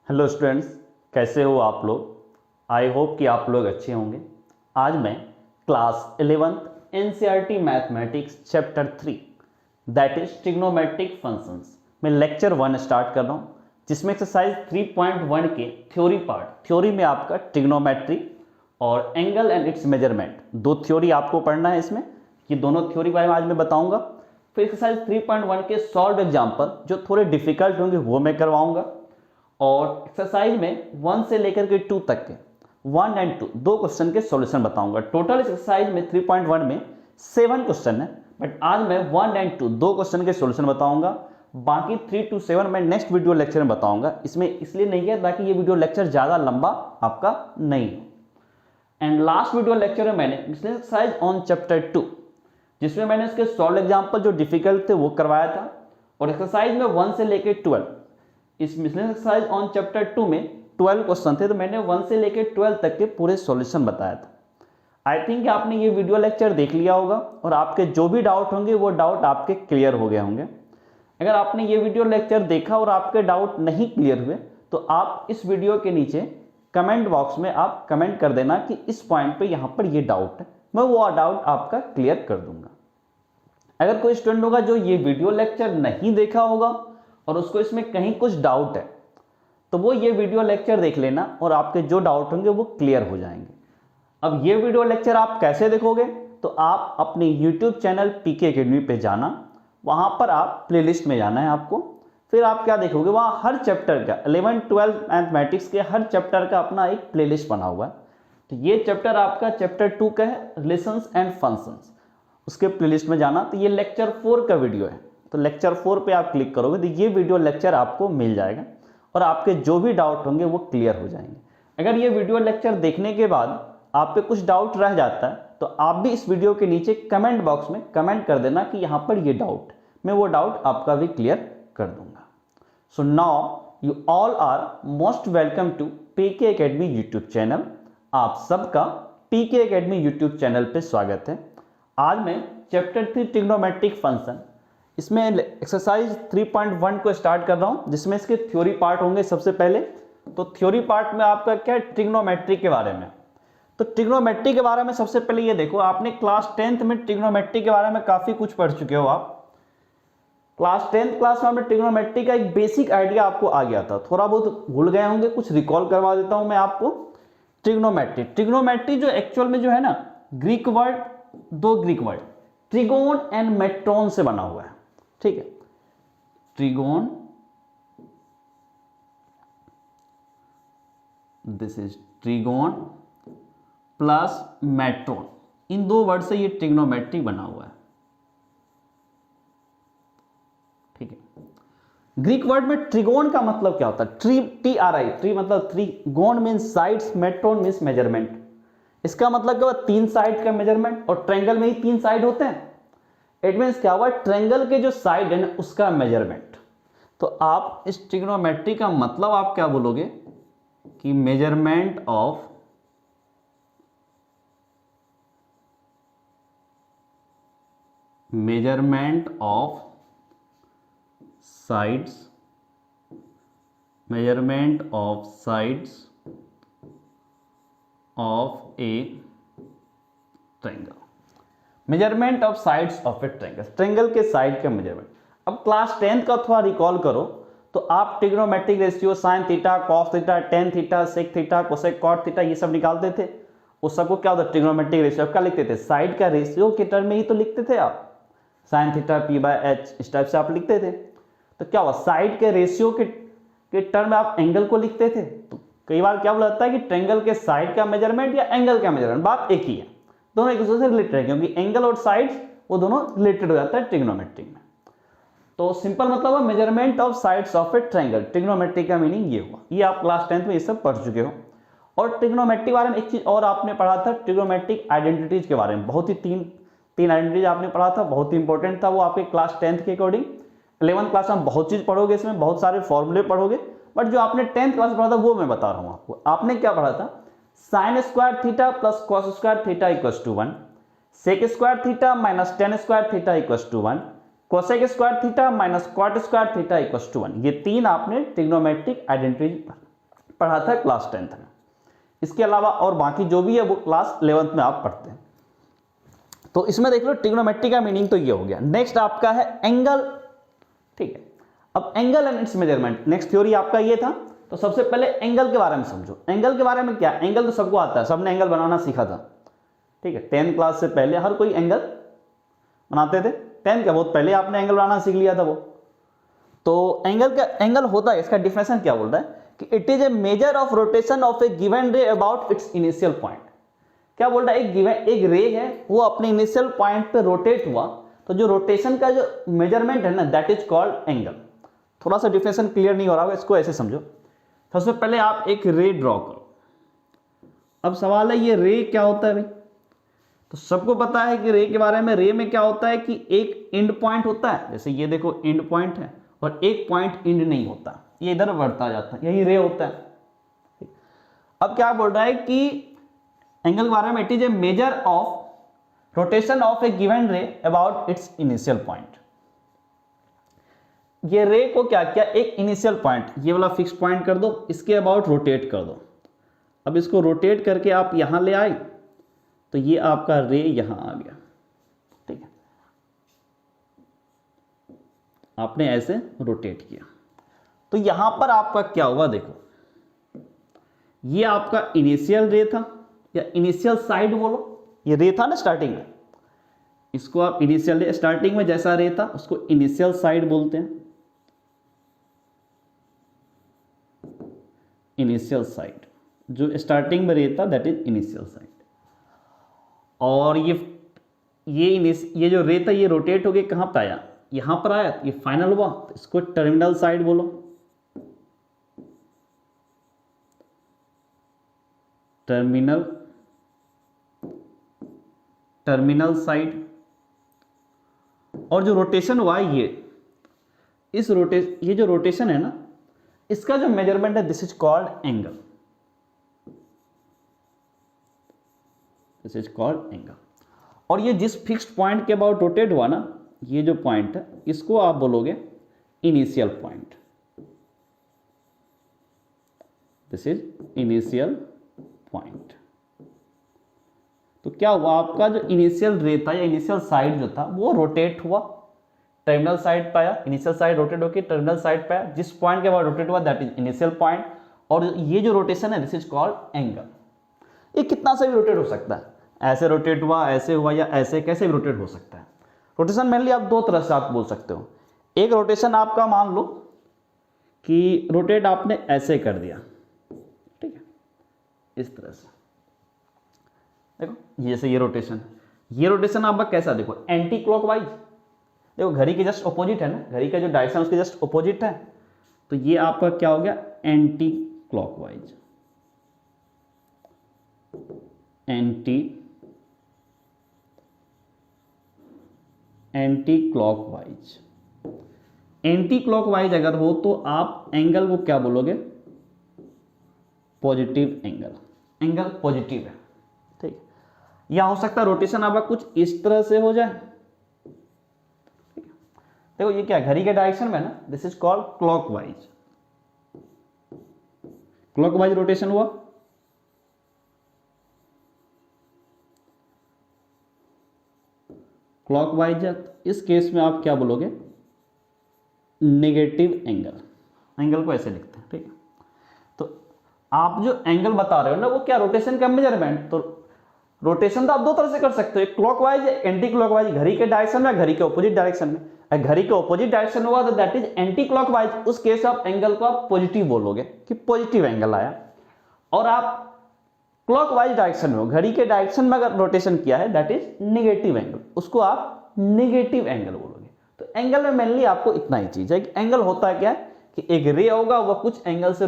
Hello students, कैसे हो आप लोग। आई होप कि आप लोग अच्छे होंगे। आज मैं class 11th NCERT mathematics chapter 3 that is trigonometric functions में लेक्चर 1 स्टार्ट कर रहा हूँ, जिसमें एक्सरसाइज 3.1 के थ्योरी पार्ट, थ्योरी में आपका ट्रिग्नोमेट्री और एंगल एंड इट्स मेजरमेंट, दो थ्योरी आपको पढ़ना है। इसमें ये दोनों थ्योरी के बारे में आज मैं बताऊंगा। फिर एक्सरसाइज 3.1 के सॉल्व एग्जाम्पल जो थोड़े डिफिकल्ट होंगे वो मैं करवाऊंगा। और एक्सरसाइज में 1 से लेकर के 2 तक के 1 और 2 दो क्वेश्चन के सॉल्यूशन बताऊंगा। टोटल एक्सरसाइज में 3.1 में 7 क्वेश्चन है, बट आज मैं 1 और 2 दो क्वेश्चन के सॉल्यूशन बताऊंगा। बाकी 3 to 7 मैं नेक्स्ट वीडियो लेक्चर में बताऊंगा। इसमें इसलिए नहीं है ताकि ये वीडियो लेक्चर ज़्यादा लंबा आपका नहीं हो। एंड लास्ट वीडियो लेक्चर में मैंने एक्सरसाइज ऑन चैप्टर 2, जिसमें मैंने इसके सॉल्व एग्जाम्पल जो डिफिकल्ट थे वो करवाया था। और एक्सरसाइज में 1 से लेकर 12, इस मिसलेनियस एक्सरसाइज ऑन चैप्टर 2 में 12 क्वेश्चन थे, तो मैंने 1 से लेकर 12 तक के पूरे सॉल्यूशन बताया था। आई थिंक आपने ये वीडियो लेक्चर देख लिया होगा और आपके जो भी डाउट होंगे वो डाउट आपके क्लियर हो गए होंगे। अगर आपने ये वीडियो लेक्चर देखा और आपके डाउट नहीं क्लियर हुए तो आप इस वीडियो के नीचे कमेंट बॉक्स में आप कमेंट कर देना कि इस पॉइंट पे यहाँ पर ये डाउट है, मैं वो डाउट आपका क्लियर कर दूंगा। अगर कोई स्टूडेंट होगा जो ये वीडियो लेक्चर नहीं देखा होगा और उसको इसमें कहीं कुछ डाउट है, तो वो ये वीडियो लेक्चर देख लेना और आपके जो डाउट होंगे वो क्लियर हो जाएंगे। अब ये वीडियो लेक्चर आप कैसे देखोगे, तो आप अपने YouTube चैनल पीके एकेडमी पे जाना, वहाँ पर आप प्लेलिस्ट में जाना है आपको। फिर आप क्या देखोगे, वहाँ हर चैप्टर का 11-12 मैथमेटिक्स के हर चैप्टर का अपना एक प्लेलिस्ट बना हुआ है। तो ये चैप्टर आपका चैप्टर 2 का है, रिलेशंस एंड फंक्शंस, उसके प्लेलिस्ट में जाना। तो ये लेक्चर 4 का वीडियो है, तो लेक्चर 4 पे आप क्लिक करोगे तो ये वीडियो लेक्चर आपको मिल जाएगा और आपके जो भी डाउट होंगे वो क्लियर हो जाएंगे। अगर ये वीडियो लेक्चर देखने के बाद आप पे कुछ डाउट रह जाता है तो आप भी इस वीडियो के नीचे कमेंट बॉक्स में कमेंट कर देना कि यहाँ पर ये डाउट, मैं वो डाउट आपका भी क्लियर कर दूंगा। So now you all are most welcome to PK academy YouTube channel. आप सबका पीके एकेडमी यूट्यूब चैनल पे स्वागत है। आज मैं चैप्टर 3 ट्रिग्नोमेट्रिक फंक्शन, इसमें एक्सरसाइज 3.1 को स्टार्ट कर रहा हूं, जिसमें इसके थ्योरी पार्ट होंगे। सबसे पहले तो थ्योरी पार्ट में आपका क्या है, ट्रिग्नोमेट्री के बारे में। तो ट्रिग्नोमेट्री के बारे में सबसे पहले ये देखो, आपने क्लास 10th में ट्रिग्नोमेट्री के बारे में काफी कुछ पढ़ चुके हो। आप क्लास 10th क्लास में आपने ट्रिग्नोमेट्री का एक बेसिक आइडिया आपको आ गया था, थोड़ा बहुत भूल गए होंगे, कुछ रिकॉल करवा देता हूं मैं आपको। ट्रिग्नोमेट्री जो एक्चुअल में जो है ना, ग्रीक वर्ड, दो ग्रीक वर्ड ट्रिगोन एंड मेट्रोन से बना हुआ है। ठीक है, ट्रिगोन, दिस इज ट्रिगोन प्लस मेट्रोन, इन दो वर्ड से ये ट्रिग्नोमेट्री बना हुआ है। ठीक है, ग्रीक वर्ड में ट्रिगोन का मतलब क्या होता है, TRI, ट्री मतलब three, gon means sides, metron means measurement. इसका मतलब क्या हुआ, 3 साइड का मेजरमेंट, और ट्रायंगल में ही 3 साइड होते हैं। इट मीन्स क्या हुआ, ट्रायंगल के जो साइड है ना उसका मेजरमेंट। तो आप इस ट्रिग्नोमेट्री का मतलब आप क्या बोलोगे कि measurement of sides, measurement of sides of a triangle, measurement of sides of a triangle, triangle के साइड का मेजरमेंट। अब क्लास 10th का थोड़ा रिकॉल करो तो आप trigonometric ratio, sine theta, cos theta, tan theta, sec theta, cosec cot theta, ये सब निकालते थे। उस सबको क्या होता है, ट्रिग्नोमेट्रिक रेशियो। क्या लिखते थे, साइड का रेशियो के टर्म में ही तो लिखते थे आप, साइन थीटा P/H, इस टाइप से आप लिखते थे। तो क्या हुआ, साइड के रेशियो के टर्म में आप एंगल को लिखते थे। तो कई बार क्या बोला जाता है कि ट्रायंगल के साइड का मेजरमेंट या एंगल का मेजरमेंट, बात एक ही है, दोनों एक दूसरे से रिलेटेड है, क्योंकि एंगल और साइड्स वो दोनों रिलेटेड हो जाता है ट्रिग्नोमेट्री में। तो सिंपल मतलब है measurement of sides of a triangle, trigonometry का मीनिंग ये हुआ। ये आप क्लास 10th में ये सब पढ़ चुके हो। और ट्रिग्नोमेट्री के बारे में एक चीज और आपने पढ़ा था, ट्रिग्नोमेट्रिक आइडेंटिटीज के बारे में, बहुत ही तीन आइडेंटिटीज आपने पढ़ा था, बहुत ही इंपॉर्टेंट था वो आपके क्लास 10th के अकॉर्डिंग। 11th क्लास में बहुत चीज पढ़ोगे, इसमें बहुत सारे फॉर्मूले पढ़ोगे, बट जो आपने 10th क्लास में पढ़ा था वो मैं बता रहा हूं आपको। आपने क्या पढ़ा था, sine square theta plus cos square theta equals to 1, sec square theta minus tan square theta equals to 1, cosec square theta minus cot square theta equals to 1। ये तीन आपने ट्रिग्नोमेट्रिक आइडेंटिटीज पढ़ा था क्लास 10th में। इसके अलावा और बाकी जो भी है वो क्लास 11th में आप पढ़ते हैं। तो इसमें देख लो ट्रिग्नोमेट्री का मीनिंग तो ये हो गया। नेक्स्ट आपका है एंगल, ठीक है। अब angle and it's measurement, next theory आपका ये था। तो सबसे पहले एंगल के बारे में समझो। एंगल के बारे में क्या, एंगल तो सबको आता है, सबने एंगल बनाना सीखा था, ठीक है। 10th क्लास से पहले हर कोई एंगल बनाते थे। 10th का बहुत पहले आपने एंगल बनाना सीख लिया था वो। तो एंगल होता है, इसका डिफिनेशन क्या बोल रहा है कि it is a measure of rotation of A given रे अबाउट इट्स इनिशियल पॉइंट। क्या बोल रहा है, एक रे है वो अपने इनिशियल पॉइंट पे रोटेट हुआ, तो जो रोटेशन का जो मेजरमेंट है ना दैट इज कॉल्ड एंगल। थोड़ा सा डिफिनेशन क्लियर नहीं हो रहा होगा, इसको ऐसे समझो। सबसे पहले आप एक रे ड्रॉ करो। अब सवाल है ये रे क्या होता है भाई, तो सबको पता है कि रे के बारे में। रे में क्या होता है कि एक एंड पॉइंट होता है, जैसे ये देखो एंड पॉइंट है, और एक पॉइंट एंड नहीं होता, ये इधर बढ़ता जाता है, यही रे होता है। अब क्या बोल रहा है कि एंगल के बारे में, it is a measure of rotation of A given रे अबाउट इट्स इनिशियल पॉइंट। ये रे को क्या किया, एक इनिशियल पॉइंट, ये वाला फिक्स पॉइंट कर दो, इसके अबाउट रोटेट कर दो। अब इसको रोटेट करके आप यहां ले आए, तो ये आपका रे यहां आ गया, ठीक है। आपने ऐसे रोटेट किया, तो यहां पर आपका क्या हुआ, देखो ये आपका इनिशियल रे था, या इनिशियल साइड बोलो, ये रे था ना स्टार्टिंग में, इसको आप इनिशियल, स्टार्टिंग में जैसा रे था उसको इनिशियल साइड बोलते हैं, इनिशियल साइड। जो स्टार्टिंग में रे था दैट इज इनिशियल साइड। और ये जो रे था ये रोटेट हो गया, कहां पर आया, यहां पर आया, ये फाइनल हुआ, तो इसको टर्मिनल साइड बोलो। Terminal side. और जो रोटेशन हुआ ये जो रोटेशन है ना, इसका जो मेजरमेंट है this is called angle, this is called angle. और ये जिस फिक्स्ड पॉइंट के अबाउट रोटेट हुआ ना, ये जो पॉइंट है इसको आप बोलोगे initial point, this is initial point. तो क्या हुआ, आपका जो इनिशियल रे था या इनिशियल साइड जो था वो रोटेट हुआ, टर्मिनल साइड पाया, इनिशियल साइड रोटेट होकर टर्मिनल साइड पाया, जिस पॉइंट के बाद रोटेट हुआ दैट इज इनिशियल पॉइंट। और ये जो रोटेशन है दिस इज कॉल्ड एंगल। ये कितना से भी रोटेट हो सकता है, ऐसे रोटेट हुआ, ऐसे हुआ, या ऐसे, कैसे भी रोटेट हो सकता है। रोटेशन मेनली आप दो तरह से आप बोल सकते हो। एक रोटेशन आपका मान लो कि रोटेट आपने ऐसे कर दिया, ठीक है, इस तरह से, देखो जैसे ये रोटेशन आपका कैसा, देखो एंटी क्लॉकवाइज, देखो घड़ी के जस्ट ऑपोजिट है ना, घड़ी का जो डायरेक्शन उसके जस्ट ऑपोजिट है, तो ये आपका क्या हो गया, एंटी क्लॉकवाइज। एंटी क्लॉकवाइज अगर हो तो आप एंगल को क्या बोलोगे, पॉजिटिव एंगल पॉजिटिव है, ठीक। या हो सकता है रोटेशन आपका कुछ इस तरह से हो जाए, ठीक है। देखो ये क्या घड़ी के डायरेक्शन में ना, this is called clockwise. Clockwise rotation हुआ, क्लॉकवाइज है, तो इस केस में आप क्या बोलोगे, नेगेटिव एंगल को ऐसे लिखते हैं, ठीक है। तो आप जो एंगल बता रहे हो ना वो क्या, रोटेशन का मेजरमेंट। तो रोटेशन तो आप दो तरह से कर सकते हो, एक क्लॉकवाइज, एंटी क्लॉकवाइज, घड़ी के डायरेक्शन में, घड़ी के ऑपोजिट डायरेक्शन में। अगर घड़ी के ऑपोजिट डायरेक्शन हुआ तो दैट इज एंटी क्लॉकवाइज, उस केस आप एंगल को आप पॉजिटिव बोलोगे कि पॉजिटिव एंगल आया। और आप क्लॉकवाइज डायरेक्शन में हो, घड़ी के डायरेक्शन में अगर रोटेशन किया है दैट इज नेगेटिव एंगल, उसको आप नेगेटिव एंगल बोलोगे। तो एंगल में मेनली आपको इतना ही चीज है कि एंगल होता है क्या है कि एक रे होगा, वो कुछ एंगल से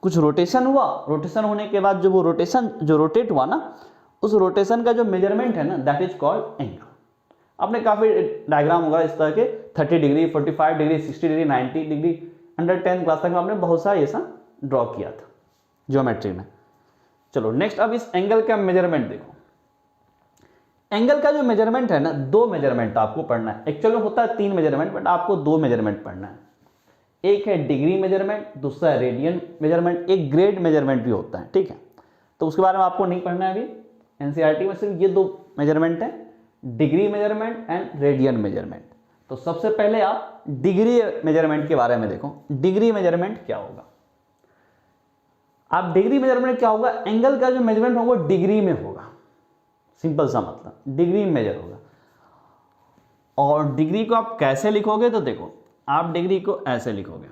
कुछ रोटेशन हुआ, रोटेशन होने के बाद जो वो रोटेशन जो रोटेट हुआ ना, उस रोटेशन का जो मेजरमेंट है ना दैट इज कॉल्ड एंगल। आपने काफी डायग्राम होगा इस तरह के, 30 degree, 45 degree, 60 degree, 90 degree, under 10th class तक में आपने बहुत सारा ऐसा ड्रॉ किया था ज्योमेट्री में। चलो नेक्स्ट, अब इस एंगल का मेजरमेंट देखो। एंगल का जो मेजरमेंट है ना, दो मेजरमेंट आपको पढ़ना है। एक्चुअल में होता है 3 मेजरमेंट, बट आपको 2 मेजरमेंट पढ़ना है। एक है डिग्री मेजरमेंट, दूसरा है रेडियन मेजरमेंट, एक ग्रेड मेजरमेंट भी होता है, ठीक है। तो उसके बारे में आपको नहीं पढ़ना है अभी, एनसीईआरटी में सिर्फ ये दो मेजरमेंट है, degree measurement and radian measurement. तो सबसे पहले आप डिग्री मेजरमेंट के बारे में देखो। डिग्री मेजरमेंट क्या होगा? आप डिग्री मेजरमेंट क्या होगा, एंगल का जो मेजरमेंट होगा डिग्री में होगा, सिंपल सा मतलब डिग्री में मेजर होगा। और डिग्री को आप कैसे लिखोगे, तो देखो आप डिग्री को ऐसे लिखोगे,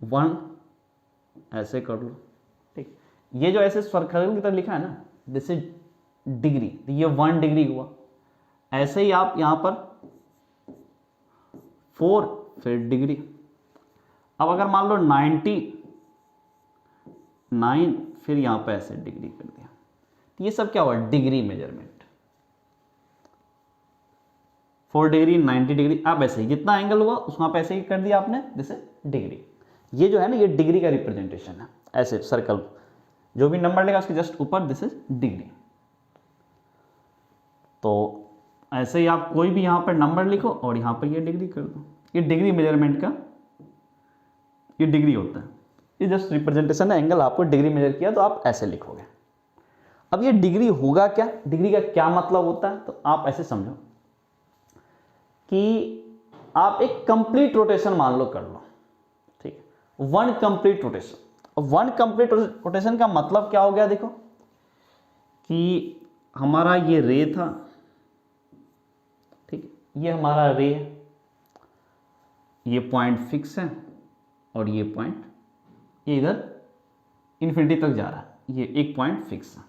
1 ऐसे कर लो, ठीक। ये जो ऐसे सर्कल की तरह लिखा है ना, दिस इज डिग्री, तो ये 1 डिग्री हुआ। ऐसे ही आप यहां पर 4 फिर डिग्री। अब अगर मान लो 99 फिर यहां पर ऐसे डिग्री कर दिया, तो ये सब क्या हुआ, डिग्री मेजरमेंट। 4 डिग्री 90 डिग्री, अब ऐसे ही जितना एंगल हुआ उसमें आप ऐसे ही कर दिया आपने, जैसे डिग्री। ये जो है ना, ये डिग्री का रिप्रेजेंटेशन है। ऐसे सर्कल जो भी नंबर लेगा उसके जस्ट ऊपर दिस इज डिग्री। तो ऐसे ही आप कोई भी यहां पर नंबर लिखो और यहां पर ये डिग्री कर दो। ये डिग्री मेजरमेंट का ये डिग्री होता है, ये जस्ट रिप्रेजेंटेशन है। एंगल आपको डिग्री मेजर किया तो आप ऐसे लिखोगे। अब ये डिग्री होगा क्या, डिग्री का क्या मतलब होता है, तो आप ऐसे समझो कि आप एक कंप्लीट रोटेशन मान लो कर लो, ठीक है, 1 कंप्लीट रोटेशन। 1 कंप्लीट रोटेशन का मतलब क्या हो गया, देखो कि हमारा ये रे था, ठीक है, ये हमारा रे है, ये पॉइंट फिक्स है और ये पॉइंट ये इधर इन्फिनिटी तक जा रहा है, ये एक पॉइंट फिक्स है।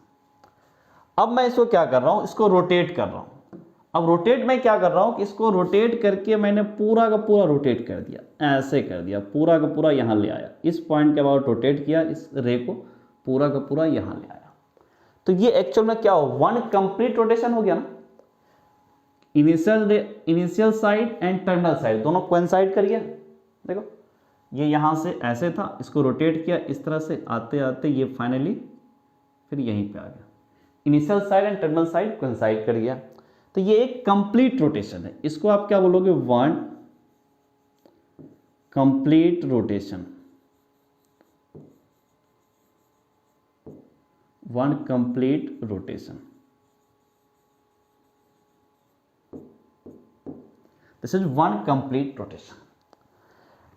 अब मैं इसको क्या कर रहा हूं, इसको रोटेट कर रहा हूं। अब रोटेट मैं क्या कर रहा हूं कि इसको रोटेट करके मैंने पूरा का पूरा रोटेट कर दिया, ऐसे कर दिया, पूरा का पूरा यहां ले आया, इस पॉइंट के बाद रोटेट किया, इस रे को पूरा का पूरा यहां ले आया। तो ये एक्चुअल में क्या हो, 1 कंप्लीट रोटेशन हो गया ना। Initial side and terminal side दोनों कोइंसाइड करिए। देखो ये यहां से ऐसे था, इसको रोटेट किया इस तरह से, आते आते ये फाइनली फिर यहीं पे आ गया। Initial side and terminal side coincide कर गया, तो ये एक कंप्लीट रोटेशन है। इसको आप क्या बोलोगे, 1 complete rotation. 1 complete rotation, this is 1 complete rotation.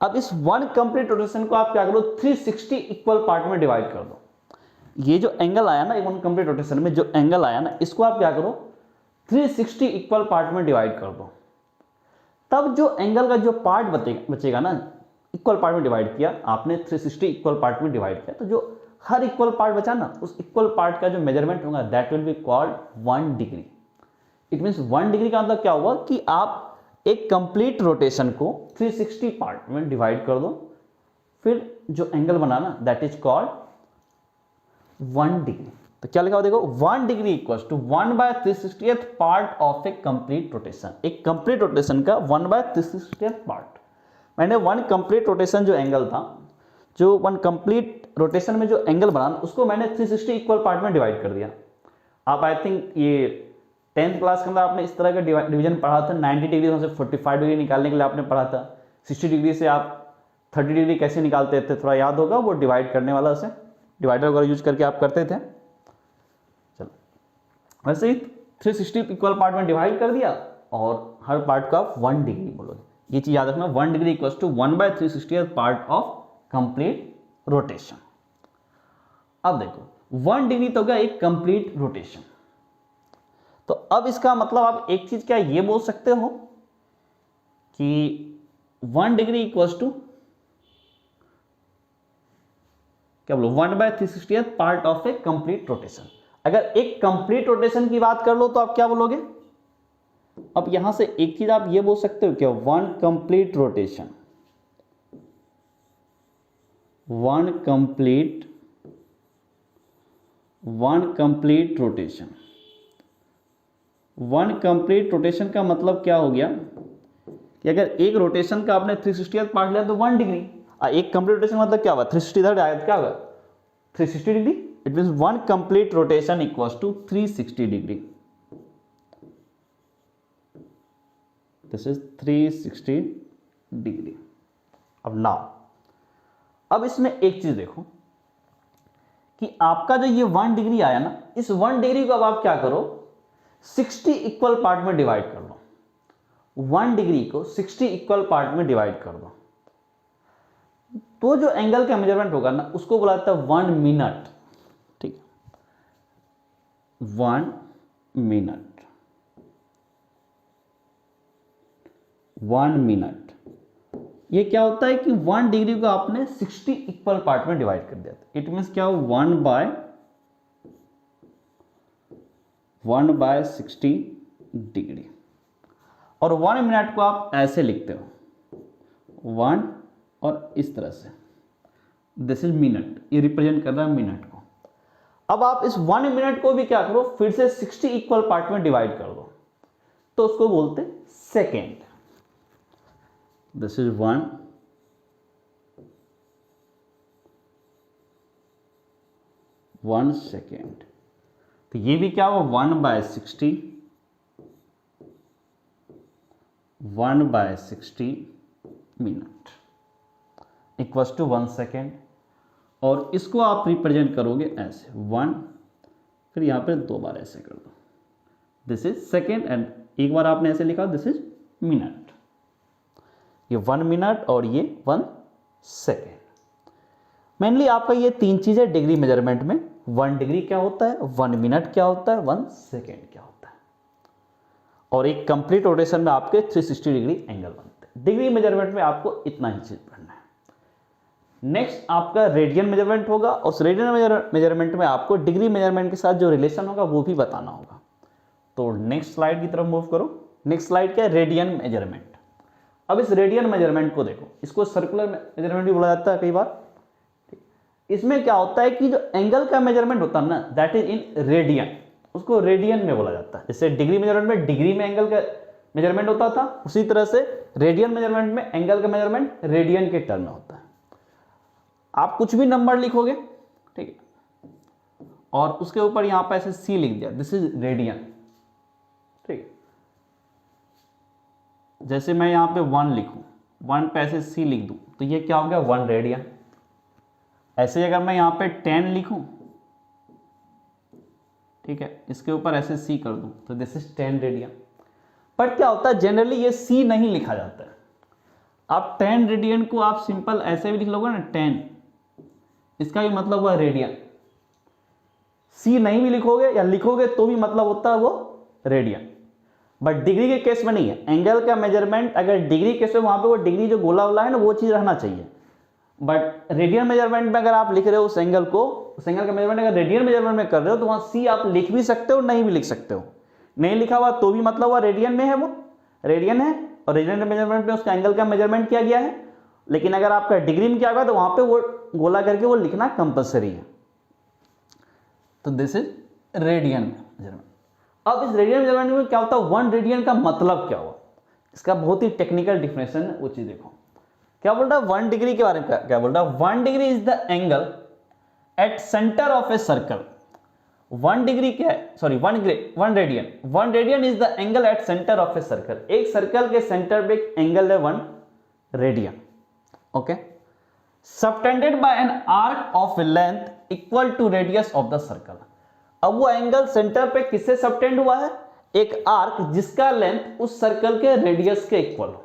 अब इस 1 कंप्लीट रोटेशन को आप क्या करो, 360 इक्वल पार्ट में डिवाइड कर दो। ये जो एंगल आया ना 1 कंप्लीट रोटेशन में, जो एंगल आया ना, इसको आप क्या करो, 360 इक्वल पार्ट में डिवाइड कर दो। तब जो एंगल का जो पार्ट बचेगा ना, इक्वल पार्ट में डिवाइड किया आपने, 360 इक्वल पार्ट में डिवाइड किया, तो जो हर इक्वल पार्ट बचा ना, उस इक्वल पार्ट का जो मेजरमेंट होगा that will be called 1 degree. It means 1 degree का मतलब क्या हुआ कि आप एक कंप्लीट रोटेशन को 360 पार्ट में डिवाइड कर दो, फिर जो एंगल बनाना दैट इज कॉल्ड 1 डिग्री। तो क्या लिखा हुआ देखो, 1 degree equals to 1/360th part of a complete rotation. एक कंप्लीट रोटेशन का 1/360th पार्ट। मैंने 1 कंप्लीट रोटेशन जो एंगल था, जो 1 कंप्लीट रोटेशन में जो एंगल बना, उसको मैंने 360 इक्वल पार्ट में डिवाइड कर दिया। आप आई थिंक ये 10th क्लास के अंदर आपने इस तरह का डिवीजन पढ़ा था, 90 डिग्री में से 45 डिग्री निकालने के लिए आपने पढ़ा था, 60 डिग्री से आप 30 डिग्री कैसे निकालते थे, थोड़ा याद होगा, वो डिवाइड करने वाला से डिवाइडर वगैरह यूज करके आप करते थे। चलो वैसे ही 360 इक्वल पार्ट में डिवाइड कर दिया और हर पार्ट का 1 डिग्री बोलोगे। ये चीज याद रखना, 1 degree equals to 1/360th part of complete rotation. अब देखो 1 डिग्री तो गया एक कंप्लीट रोटेशन। तो अब इसका मतलब आप एक चीज क्या ये बोल सकते हो कि 1 डिग्री इक्वल्स टू क्या बोलो, 1/360th part of a complete rotation. अगर एक कंप्लीट रोटेशन की बात कर लो तो आप क्या बोलोगे, अब यहां से एक चीज आप ये बोल सकते हो क्या, 1 complete rotation, 1 complete rotation. 1 complete rotation का मतलब क्या हो गया कि अगर एक रोटेशन का आपने 360th पार्ट लिया तो 1 डिग्री, एक कंप्लीट रोटेशन मतलब क्या हुआ, 360 इधर आया तो क्या होगा 360 degree. It means 1 complete rotation equals to 360 degree. This is 360 degree. अब नाउ अब इसमें एक चीज देखो कि आपका जो ये 1 डिग्री आया ना, इस 1 डिग्री को अब आप क्या करो, 60 इक्वल पार्ट में डिवाइड कर दो। 1 डिग्री को 60 इक्वल पार्ट में डिवाइड कर दो, तो जो एंगल का मेजरमेंट होगा ना उसको बोला जाता है 1 मिनट। ठीक है, 1 मिनट, 1 मिनट। ये क्या होता है कि 1 डिग्री को आपने 60 इक्वल पार्ट में डिवाइड कर दिया। इट मीन्स क्या हो, 1/60 डिग्री। और 1 मिनट को आप ऐसे लिखते हो, 1 और इस तरह से, दिस इज मिनट, ये रिप्रेजेंट कर रहा है मिनट को। अब आप इस 1 मिनट को भी क्या करो, फिर से 60 इक्वल पार्ट में डिवाइड कर दो, तो उसको बोलते सेकेंड। This is 1 second. तो ये भी क्या हुआ, 1/60, 1/60 मिनट इक्वल्स टू 1 सेकेंड। और इसको आप रिप्रेजेंट करोगे ऐसे 1, फिर यहां पे 2 बार ऐसे कर दो, दिस इज सेकेंड, एंड एक बार आपने ऐसे लिखा, दिस इज मिनट। ये 1 मिनट और ये 1 सेकेंड। मेनली आपका ये 3 चीजें डिग्री मेजरमेंट में, 1 डिग्री क्या होता है, 1 मिनट क्या होता है, 1 सेकेंड क्या होता है, और एक कंप्लीट रोटेशन में आपके 360 डिग्री एंगल बनते हैं। डिग्री मेजरमेंट में आपको इतना ही चीज पढ़ना है। नेक्स्ट आपका रेडियन मेजरमेंट होगा, और उस रेडियन मेजरमेंट में आपको डिग्री मेजरमेंट के साथ जो रिलेशन होगा वो भी बताना होगा। तो नेक्स्ट स्लाइड की तरफ मूव करो। नेक्स्ट स्लाइड क्या है, रेडियन मेजरमेंट। अब इस रेडियन मेजरमेंट को देखो, इसको सर्कुलर मेजरमेंट भी बोला जाता है कई बार। इसमें क्या होता है कि जो एंगल का मेजरमेंट होता है ना, दैट इज इन रेडियन, उसको रेडियन में बोला जाता है। जैसे डिग्री मेजरमेंट में डिग्री में एंगल का मेजरमेंट होता था, उसी तरह से रेडियन मेजरमेंट में एंगल का मेजरमेंट रेडियन के टर्म में होता है। आप कुछ भी नंबर लिखोगे, ठीक है, और उसके ऊपर यहां पर ऐसे सी लिख दिया, दिस इज रेडियन। ठीक है, जैसे मैं यहां पे 1 लिखूं, 1 पे ऐसे सी लिख दूं, तो ये क्या हो गया, 1 रेडियन। ऐसे अगर मैं यहां पे 10 लिखूं, ठीक है, इसके ऊपर ऐसे सी कर दूं, तो दिस इज 10 रेडियन। बट क्या होता है, जनरली ये सी नहीं लिखा जाता है। आप 10 रेडियन को आप सिंपल ऐसे भी लिख लोगे ना, 10, इसका भी मतलब हुआ रेडियन। सी नहीं भी लिखोगे या लिखोगे तो भी मतलब होता है वो रेडियन। बट डिग्री के केस में नहीं है। एंगल का मेजरमेंट अगर डिग्री केस में, वहां पे वो डिग्री जो गोला वाला है ना, वो चीज रहना चाहिए। बट रेडियन मेजरमेंट में अगर आप लिख रहे हो उस एंगल को, उस एंगल का मेजरमेंट अगर रेडियन मेजरमेंट में कर रहे हो, तो वहां सी आप लिख भी सकते हो, नहीं भी लिख सकते हो। नहीं लिखा हुआ तो भी मतलब हुआ रेडियन में है, वो रेडियन है, और रेडियन मेजरमेंट में उसका एंगल का मेजरमेंट किया गया है। लेकिन अगर आपका डिग्री में किया गया तो वहां पे वो गोला करके वो लिखना कंपलसरी है। तो दिस इज रेडियन मेजरमेंट। अब इस रेडियन मेजरमेंट में क्या होता है, 1 रेडियन का मतलब क्या हुआ, इसका बहुत ही टेक्निकल डिफिनेशन है, वो चीज देखो। क्या बोल रहा है 1 डिग्री के बारे में, क्या बोल रहा है, 1 degree is the angle at centre of a circle. 1 degree क्या है, sorry 1 radian, 1 radian is the angle at centre of a circle. एक सर्कल के सेंटर पे एक एंगल है 1 radian. Okay, subtended by an arc of length equal to radius of the circle. अब वो angle centre पे किससे सबटेंड हुआ है, एक आर्क जिसका लेंथ उस सर्कल के रेडियस के इक्वल हो।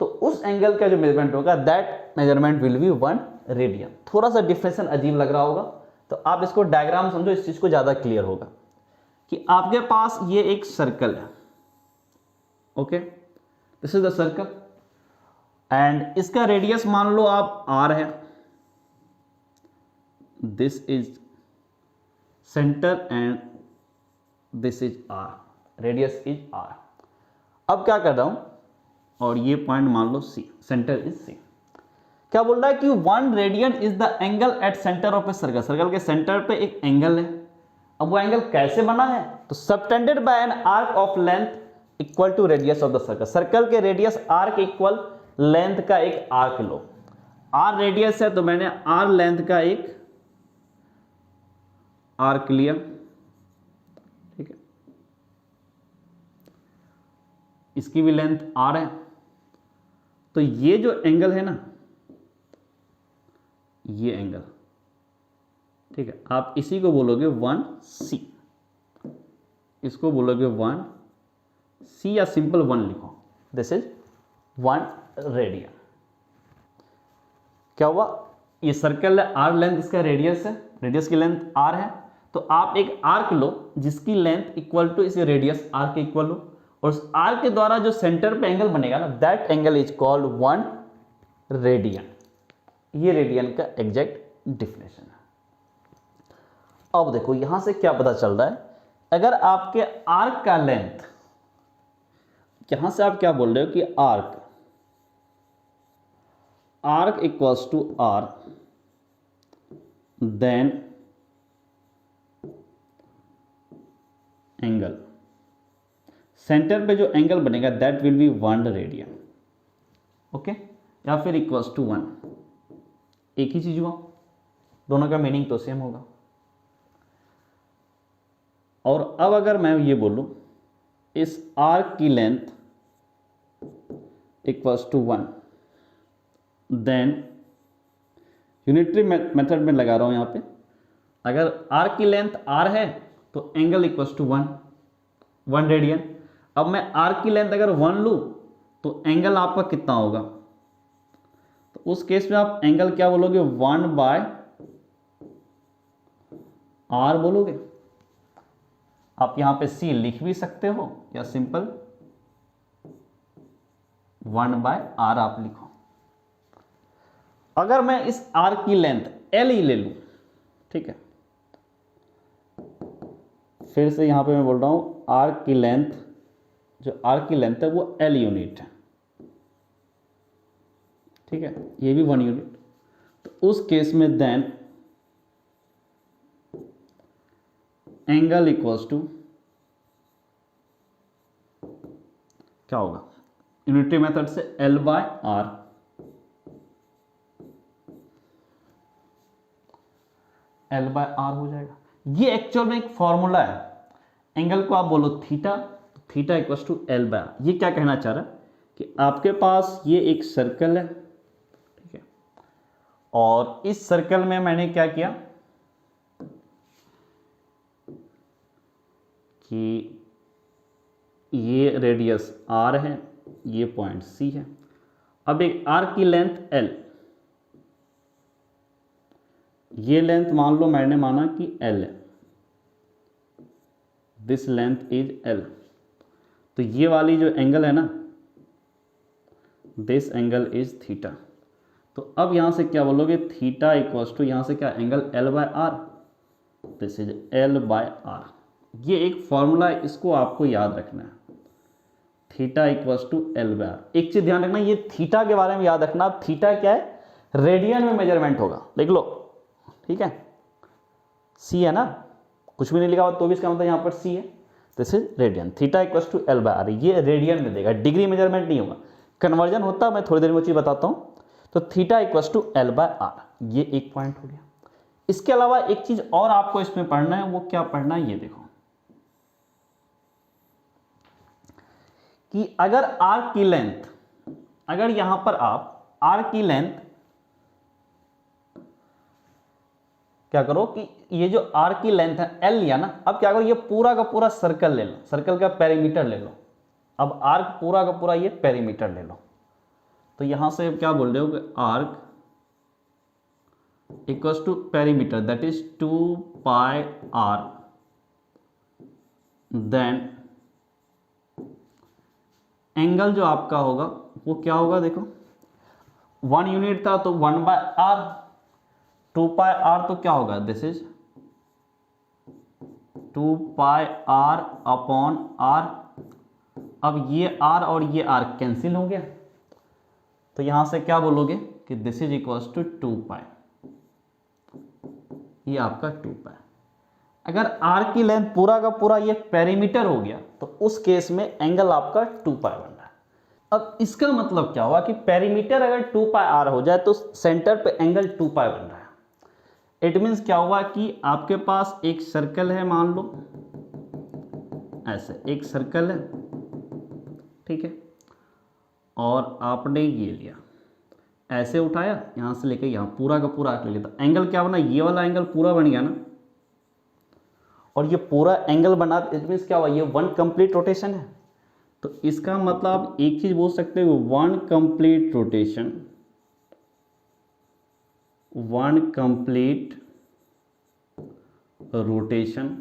तो उस एंगल का जो मेजरमेंट होगा, that measurement will be 1 radian. थोड़ा सा डिफरेंस अजीब लग रहा होगा, तो आप इसको डायग्राम समझो, इस चीज को ज्यादा क्लियर होगा। कि आपके पास ये एक सर्कल है, okay, this is the circle, and इसका रेडियस मान लो आप r है, this is centre and this is r, radius is r। अब क्या कर रहा हूं, और ये पॉइंट मान लो c, सेंटर इज c। क्या बोल रहा है कि 1 radian is the angle at centre of a circle. Circle के सेंटर पे एक एंगल है। अब वो एंगल कैसे बना है, तो subtended by an arc of length equal to radius of the circle. Circle के रेडियस r के इक्वल लेंथ का एक आर्क लो। r रेडियस है तो मैंने r लेंथ का एक आर्क लिया, ठीक है, इसकी भी लेंथ r है, तो ये जो एंगल है ना, ये एंगल, ठीक है, आप इसी को बोलोगे 1C, इसको बोलोगे 1C या सिंपल 1 लिखो, दिस इज 1 रेडियन। क्या हुआ, ये सर्कल है, आर लेंथ इसका रेडियस है, रेडियस की लेंथ आर है, तो आप एक आर्क लो जिसकी लेंथ इक्वल टू इस रेडियस आर के इक्वल हो, और उस आर्क के द्वारा जो सेंटर पे एंगल बनेगा ना, that angle is called 1 radian. ये रेडियन का एग्जैक्ट डिफिनेशन है। अब देखो यहां से क्या पता चल रहा है, अगर आपके आर्क का लेंथ, यहां से आप क्या बोल रहे हो कि arc equals to R, then angle, centre पे जो एंगल बनेगा that will be 1 radian, okay, या फिर इक्वल्स टू 1, एक ही चीज हुआ, दोनों का मीनिंग तो सेम होगा। और अब अगर मैं ये बोलूं इस आर्क की length equals to 1, then unitary method में लगा रहा हूं यहां पे, अगर आर्क की लेंथ r है तो एंगल इक्वल्स टू 1 रेडियन। अब मैं आर्क की लेंथ अगर 1 लूं तो एंगल आपका कितना होगा, तो उस केस में आप एंगल क्या बोलोगे, 1/r बोलोगे। आप यहां पे c लिख भी सकते हो या सिंपल 1/r आप लिखो। अगर मैं इस आर्क की लेंथ l ही ले लूं, ठीक है, फिर से यहां पे मैं बोल रहा हूं आर्क की लेंथ, जो आर्क की लेंथ है वो l यूनिट है, ठीक है, ये भी 1 यूनिट। तो उस केस में देन एंगल इक्वल्स टू क्या होगा, यूनिटरी मेथड से l/r, l/r हो जाएगा। ये एक्चुअल में एक फॉर्मूला है, एंगल को आप बोलो theta, theta equals to l/r। ये क्या कहना चाह रहा है कि आपके पास ये एक सर्कल है, ठीक है, और इस सर्कल में मैंने क्या किया कि ये रेडियस r है, ये पॉइंट C है। अब एक आर्क की लेंथ l, ये लेंथ मान लो मैंने माना कि l है, दिस लेंथ इज l, तो ये वाली जो एंगल है ना, दिस एंगल इज थीटा। तो अब यहां से क्या बोलोगे, थीटा इक्वल्स टू यहां से क्या, angle l/r, this is l/r। ये एक फॉर्मूला है, इसको आपको याद रखना है, थीटा इक्वल्स टू l/r। एक चीज ध्यान रखना, ये थीटा के बारे में याद रखना, थीटा क्या है, रेडियन में मेजरमेंट होगा, देख लो, ठीक है, c है ना, कुछ भी नहीं लिखा हुआ तो भी इसका मतलब यहां पर c है, this is radian. Theta equals to l/r, ये रेडियन में देगा, डिग्री मेजरमेंट नहीं होगा, कन्वर्जन होता है, मैं थोड़ी देर में वो चीज बताता हूं। तो थीटा इक्वल्स टू l/r, ये एक पॉइंट हो गया। इसके अलावा एक चीज और आपको इसमें पढ़ना है, वो क्या पढ़ना है, ये देखो कि अगर आर्क की लेंथ, अगर यहां पर आप आर्क की लेंथ क्या करो कि ये जो आर्क की लेंथ है l लिया ना, अब क्या करो, ये पूरा का पूरा सर्कल ले लो, सर्कल का पेरीमीटर ले लो। अब आर्क पूरा का पूरा ये पेरीमीटर ले लो, तो यहां से क्या बोल रहे हो कि arc equals to perimeter, that is 2πr, then angle जो आपका होगा वो क्या होगा, देखो 1 यूनिट था तो 1/r, 2πr तो क्या होगा, this is 2πr upon r। अब ये r और ये r कैंसिल हो गया, तो यहां से क्या बोलोगे कि दिस इज इक्वल्स टू 2π, ये आपका 2π। अगर r की लेंथ पूरा का पूरा ये पेरीमीटर हो गया तो उस केस में एंगल आपका 2π बन रहा है। अब इसका मतलब क्या हुआ कि पेरीमीटर अगर 2πr हो जाए तो सेंटर पे एंगल 2π बन रहा है। इट मीन्स क्या हुआ कि आपके पास एक सर्कल है, मान लो ऐसे एक सर्कल है, ठीक है, और आपने ये लिया, ऐसे उठाया, यहाँ से लेके यहाँ पूरा का पूरा ले लिया, तो एंगल क्या बना, ये वाला एंगल पूरा बन गया ना, और ये पूरा एंगल बना, इट मीन्स क्या हुआ, ये वन कंप्लीट रोटेशन है। तो इसका मतलब आप एक चीज बोल सकते हो, one complete rotation, one complete rotation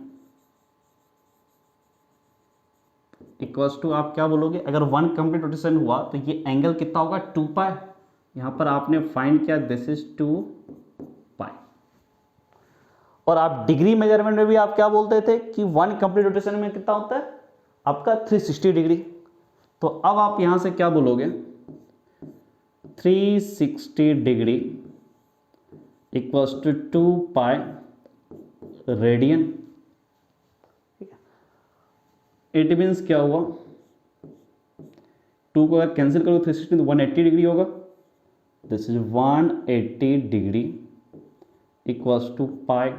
equals to, आप क्या बोलोगे, अगर वन कंप्लीट रोटेशन हुआ तो ये एंगल कितना होगा, 2 पाई। यहां पर आपने फाइंड किया, दिस इज 2 पाई। और आप डिग्री मेजरमेंट में भी आप क्या बोलते थे कि वन कंप्लीट रोटेशन में कितना होता है आपका, 360 डिग्री। तो अब आप यहां से क्या बोलोगे, 360 degree equals to 2 pi radian. It means क्या हुआ, 2 को अगर कैंसिल करो 360 तो 180 डिग्री होगा, this is 180 degree equals to pi.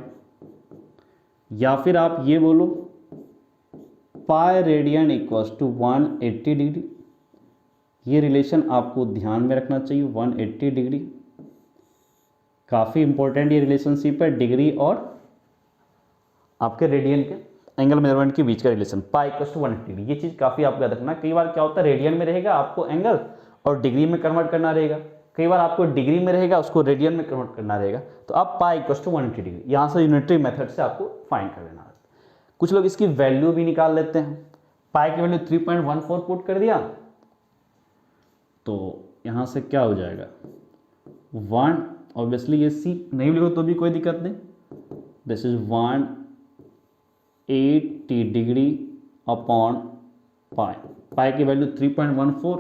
या फिर आप ये बोलो pi radian equals to 180 degree. ये रिलेशन आपको ध्यान में रखना चाहिए, 180 डिग्री, काफ़ी इंपॉर्टेंट ये रिलेशनशिप है, डिग्री और आपके रेडियन के एंगल मेजरमेंट के बीच का relation, pi equals to 180 degree. ये चीज़ काफ़ी आपको याद रखना। कई बार क्या होता है, रेडियन में रहेगा आपको एंगल और डिग्री में कन्वर्ट करना रहेगा, कई बार आपको डिग्री में रहेगा उसको रेडियन में कन्वर्ट करना रहेगा। तो आप पाई इक्वल्स टू 180 डिग्री यहाँ से यूनिटरी मेथड से आपको फाइंड कर लेना है। कुछ लोग इसकी वैल्यू भी निकाल लेते हैं, पाई की वैल्यू 3.14 पुट कर दिया तो यहाँ से क्या हो जाएगा 1, ऑब्वियसली ये सी नहीं लिखो तो भी कोई दिक्कत नहीं, this is 180 degree upon pi, pi की वैल्यू 3.14,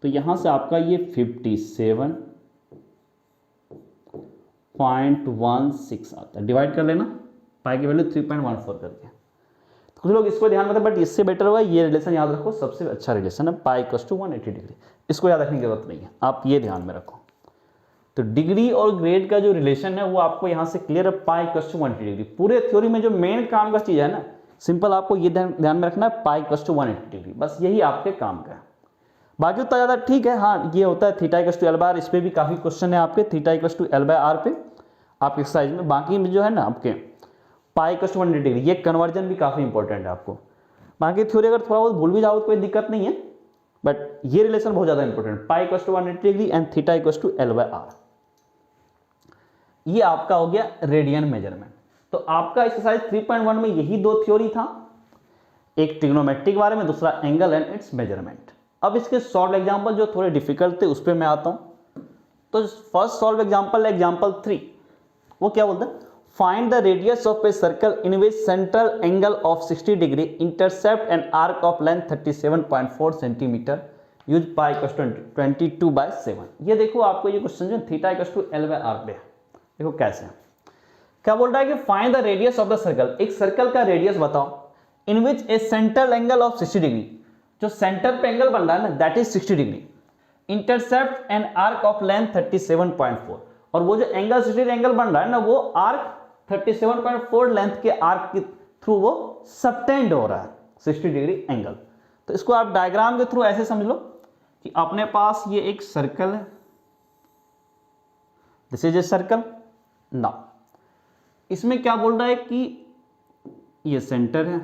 तो यहाँ से आपका ये 57.16 आता है। डिवाइड कर लेना पाई की वैल्यू 3.14 करके। कुछ लोग इसको ध्यान में, बट इससे बेटर होगा ये रिलेशन याद रखो, सबसे अच्छा रिलेशन है पाई इक्वल्स टू 180 डिग्री। इसको याद रखने की जरूरत नहीं है, आप ये ध्यान में रखो। तो डिग्री और ग्रेड का जो रिलेशन है वो आपको यहाँ से क्लियर है, पाई इक्वल्स टू 180 डिग्री। पूरे थ्योरी में जो मेन काम का चीज़ है ना, सिंपल आपको ये ध्यान में रखना है, पाई इक्वल्स टू 180 डिग्री, बस यही आपके काम का है। बाकी उतना ज़्यादा ठीक है, हाँ ये होता है theta equals to L by R, इस पर भी काफ़ी क्वेश्चन है आपके, theta equals to L by R पे आप एक्सरसाइज में। बाकी में जो है ना आपके पाई इक्वल्स टू 180 डिग्री, ये कन्वर्जन भी काफ़ी इंपॉर्टेंट है आपको। बाकी थ्योरी अगर थोड़ा बहुत भूल भी जाओ तो कोई दिक्कत नहीं है, बट ये रिलेशन बहुत ज़्यादा important, pi equals to 180 degree and theta equals to L by R. ये आपका हो गया रेडियन मेजरमेंट। तो आपका एक्सरसाइज 3.1 में यही दो थ्योरी था, एक ट्रिग्नोमेट्री के बारे में, दूसरा एंगल एंड इट्स मेजरमेंट। अब इसके सॉल्व एग्जांपल जो थोड़े डिफिकल्ट थे उस पर मैं आता हूं। तो फर्स्ट सॉल्व एग्जांपल है एग्जांपल 3, वो क्या बोलता है, find the radius of a circle in which central angle of 60 degree intercept an arc of length 37.4 centimetre use pi equals to 22/7। ये देखो आपको ये क्वेश्चन जो theta equals to L by R पे है, देखो कैसे क्या बोल रहा है कि find the radius of the circle, एक सर्कल का रेडियस बताओ इन विच ए सेंट्रल एंगल ऑफ 60 डिग्री, जो सेंटर पे एंगल बन रहा है ना that is 60 degree, intercept an arc of length 37.4, और वो जो एंगल 60 डिग्री एंगल बन रहा है ना वो आर्क 37.4 लेंथ के आर्क के थ्रू वो सबटेंड हो रहा है 60 डिग्री एंगल। तो इसको आप डायग्राम के थ्रू ऐसे समझ लो कि अपने पास ये एक सर्कल है, this is a circle. Now इसमें क्या बोल रहा है कि ये सेंटर है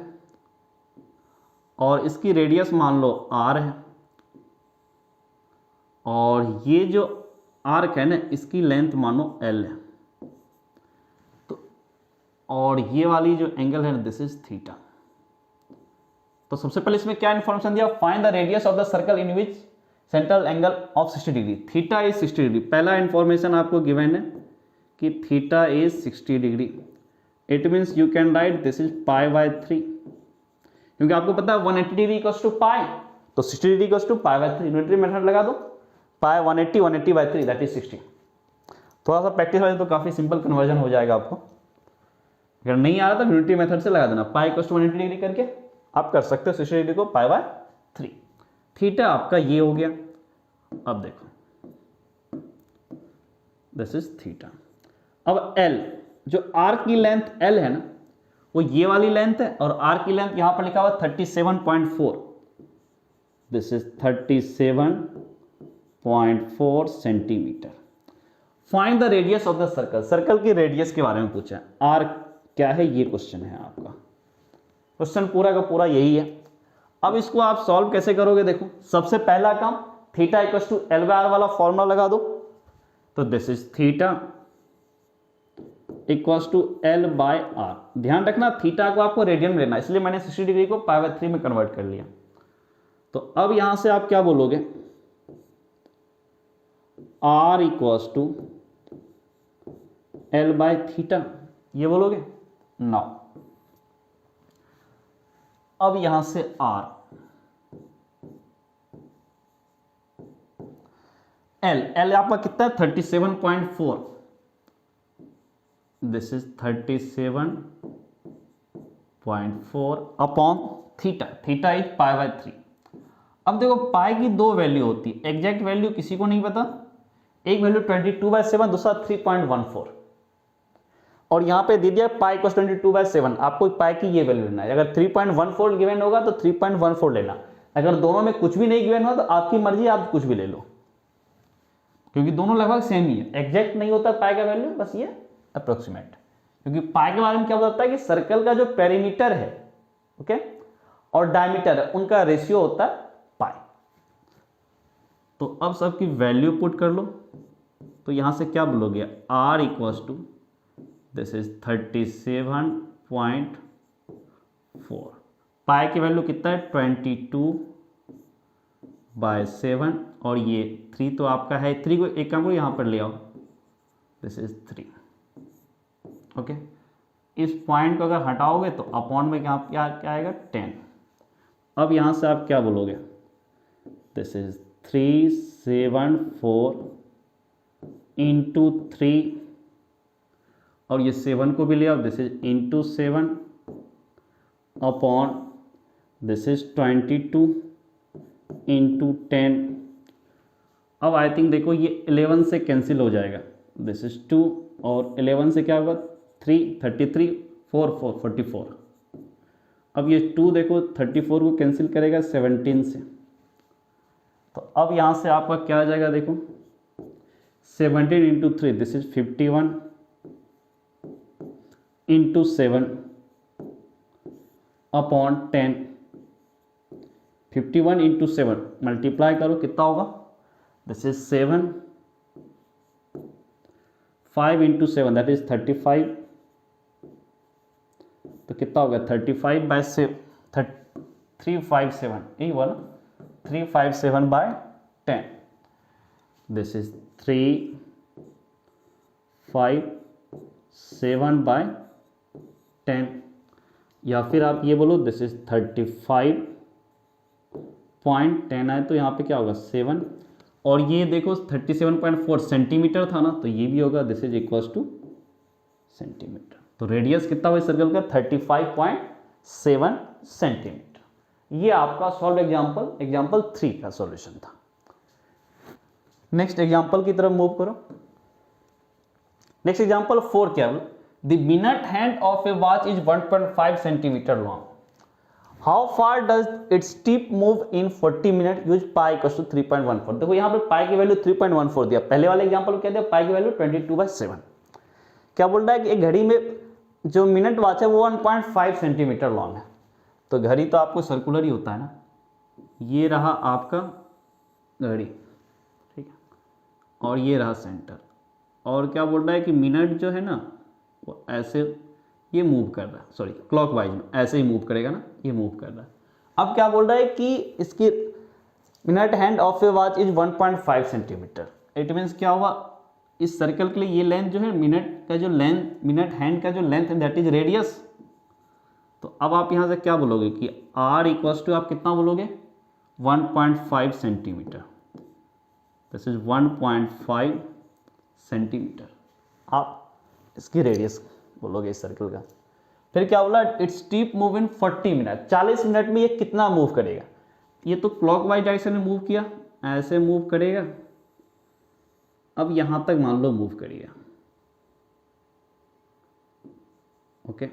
और इसकी रेडियस मान लो r है, और ये जो आर्क है ना इसकी लेंथ मानो l है, तो और ये वाली जो एंगल है ना दिस इज थीटा। तो सबसे पहले इसमें क्या इंफॉर्मेशन दिया, find the radius of the circle in which central angle of 60 degree, theta is 60 degree. पहला इंफॉर्मेशन आपको गिवन है कि theta is 60 degree, it means you can write this is π/3, क्योंकि आपको पता है 180 डिग्री इक्वल्स टू पाई, तो 60 degree equals to π/3, unitary method लगा दो, पाई 180/3 दैट इज 60। थोड़ा सा प्रैक्टिस वाले तो काफी सिंपल कन्वर्जन हो जाएगा आपको, अगर नहीं आ रहा तो यूनिटरी मेथड से लगा देना, पाई इक्वल्स टू 180 डिग्री करके आप कर सकते हो 60 डिग्री को π/3। थीटा आपका ये हो गया। अब देखो दिस इज थीटा। अब L, जो आर्क की लेंथ L है ना वो ये वाली लेंथ है, और आर्क की लेंथ यहां पर लिखा हुआ 37.4, this is 37.4 0.4 centimetre. Find the radius of the circle, circle की रेडियस के बारे में पूछा है। आर क्या है, ये क्वेश्चन है आपका। क्वेश्चन पूरा का पूरा यही है। अब इसको आप सॉल्व कैसे करोगे, देखो सबसे पहला काम theta equal to L by R वाला फॉर्मूला लगा दो। तो this is theta equals to L by R. ध्यान रखना थीटा को आपको रेडियन में लेना, इसलिए मैंने 60 डिग्री को पाई बाय 3 में कन्वर्ट कर लिया। तो अब यहां से आप क्या बोलोगे, R equals to L by theta, ये बोलोगे। नाउ अब यहां से आर, एल आपका कितना है 37.4, this is 37.4 upon theta, theta is pi by 3। अब देखो पाई की दो वैल्यू होती है, एग्जैक्ट वैल्यू किसी को नहीं पता, एक वैल्यू 22/7, दूसरा 3.14, और यहां पे दे दिया पाई को 22/7, आपको पाई की ये वैल्यू लेना है। अगर 3.14 गिवन होगा तो 3.14 लेना, अगर दोनों में कुछ भी नहीं गिवन हो तो आपकी मर्जी, आप कुछ भी ले लो, क्योंकि दोनों लगभग सेम ही है। एग्जैक्ट नहीं होता पाई का वैल्यू, बस ये अप्रोक्सीमेट, क्योंकि पाई के बारे में क्या बताता है कि सर्कल का जो पेरीमीटर है, ओके, और डायमीटर है, उनका रेशियो होता है पाई। तो अब सबकी वैल्यू पुट कर लो, तो यहां से क्या बोलोगे, R equals to this is 37.4, pi की वैल्यू कितना है 22/7, और ये 3 तो आपका है, 3 को एक काम करो यहां पर ले आओ, दिस इज 3, ओके। इस पॉइंट को अगर हटाओगे तो अपॉन में क्या क्या आएगा 10। अब यहां से आप क्या बोलोगे, दिस इज 374 इंटू 3, और ये 7 को भी ले आओ, this is into 7 upon this is 22 into 10। अब आई थिंक देखो ये 11 से कैंसिल हो जाएगा, दिस इज 2, और 11 से क्या होगा 3, 33, 4, 4, 44। अब ये 2 देखो 34 को कैंसिल करेगा 17 से, तो अब यहाँ से आपका क्या आ जाएगा, देखो 17 into 3, this is 51 into 7 upon 10। 51 into 7 multiply करो, कितना होगा, this is 7, 5 into 7 that is 35, तो कितना होगा 35/7, 357, यही हुआ ना, 357/10, दिस इज 357/10, या फिर आप ये बोलो दिस इज 35.10 आए तो यहाँ पे क्या होगा 7, और ये देखो 37.4 सेंटीमीटर था ना, तो ये भी होगा, this is equals two centimetre. तो रेडियस कितना हुआ सर्कल का 35.7 सेंटीमीटर। ये आपका सॉल्व एग्जाम्पल 3 का सॉल्यूशन था। नेक्स्ट एग्जाम्पल की तरफ मूव करो। नेक्स्ट एग्जाम्पल 4 क्या है, the minute hand of a watch is 1.5 centimetre long, how far does its tip move in 40 minute, use pi equals to 3.14। देखो यहाँ पे पाई की वैल्यू 3.14 दिया, पहले वाले एग्जाम्पल में क्या दिया, पाई की वैल्यू 22/7। क्या बोल रहा है कि एक घड़ी में जो मिनट वॉच है वो 1.5 सेंटीमीटर लॉन्ग है, तो घड़ी तो आपको सर्कुलर ही होता है ना, ये रहा आपका घड़ी, ठीक है, और ये रहा सेंटर, और क्या बोल रहा है कि मिनट जो है ना वो ऐसे ये मूव कर रहा है, सॉरी क्लॉकवाइज में ऐसे ही मूव करेगा ना, ये मूव कर रहा है। अब क्या बोल रहा है कि इसकी minute hand of a watch is 1.5 centimetre, it means क्या हुआ, इस सर्कल के लिए ये लेंथ जो है मिनट का जो लेंथ, मिनट हैंड का जो लेंथ है दैट इज रेडियस। तो अब आप यहाँ से क्या बोलोगे कि r इक्वल्स टू आप कितना बोलोगे 1.5 सेंटीमीटर, दिस इज 1.5 सेंटीमीटर, आप इसकी रेडियस बोलोगे इस सर्कल का। फिर क्या बोला, it's tip move in 40 minute, 40 minute में ये कितना मूव करेगा, ये तो क्लॉकवाइज डायरेक्शन में मूव किया, ऐसे मूव करेगा, अब यहां तक मान लो मूव करिए, ओके,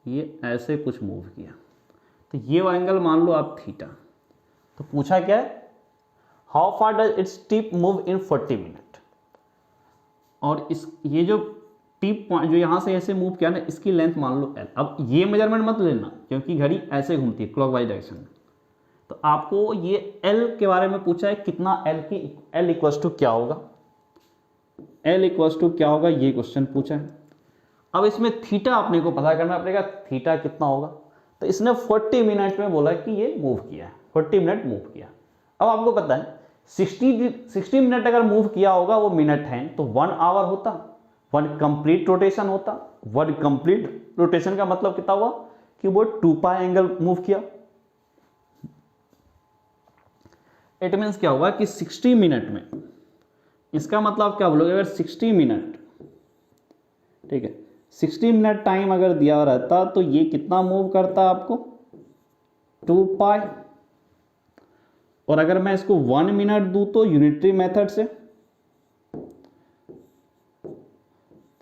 ये ऐसे कुछ मूव किया, तो ये एंगल मान लो आप थीटा, तो पूछा क्या है, how far does its tip move in 40 minute. और इस ये जो टिप पॉइंट जो यहाँ से ऐसे मूव किया ना, इसकी लेंथ मान लो l। अब ये मेजरमेंट मत लेना क्योंकि घड़ी ऐसे घूमती है क्लॉकवाइज डायरेक्शन में। तो आपको ये l के बारे में पूछा है, कितना l की l इक्वल्स टू क्या होगा, l इक्वल्स टू क्या होगा, ये क्वेश्चन पूछा है। अब इसमें थीटा अपने को पता करना पड़ेगा, थीटा कितना होगा। तो इसने 40 मिनट में बोला कि ये मूव किया है, 40 मिनट मूव किया। अब आपको पता है 60 मिनट अगर मूव किया होगा वो मिनट है, तो 1 आवर होता, 1 कंप्लीट रोटेशन होता। 1 कंप्लीट रोटेशन का मतलब कितना हुआ कि वो 2 पाई एंगल मूव किया। इट मीन्स क्या होगा कि 60 मिनट में, इसका मतलब क्या बोलोगे, अगर 60 मिनट, ठीक है, 60 मिनट टाइम अगर दिया रहता तो ये कितना मूव करता आपको, 2 पाई। और अगर मैं इसको 1 मिनट दूं तो यूनिटरी मेथड से,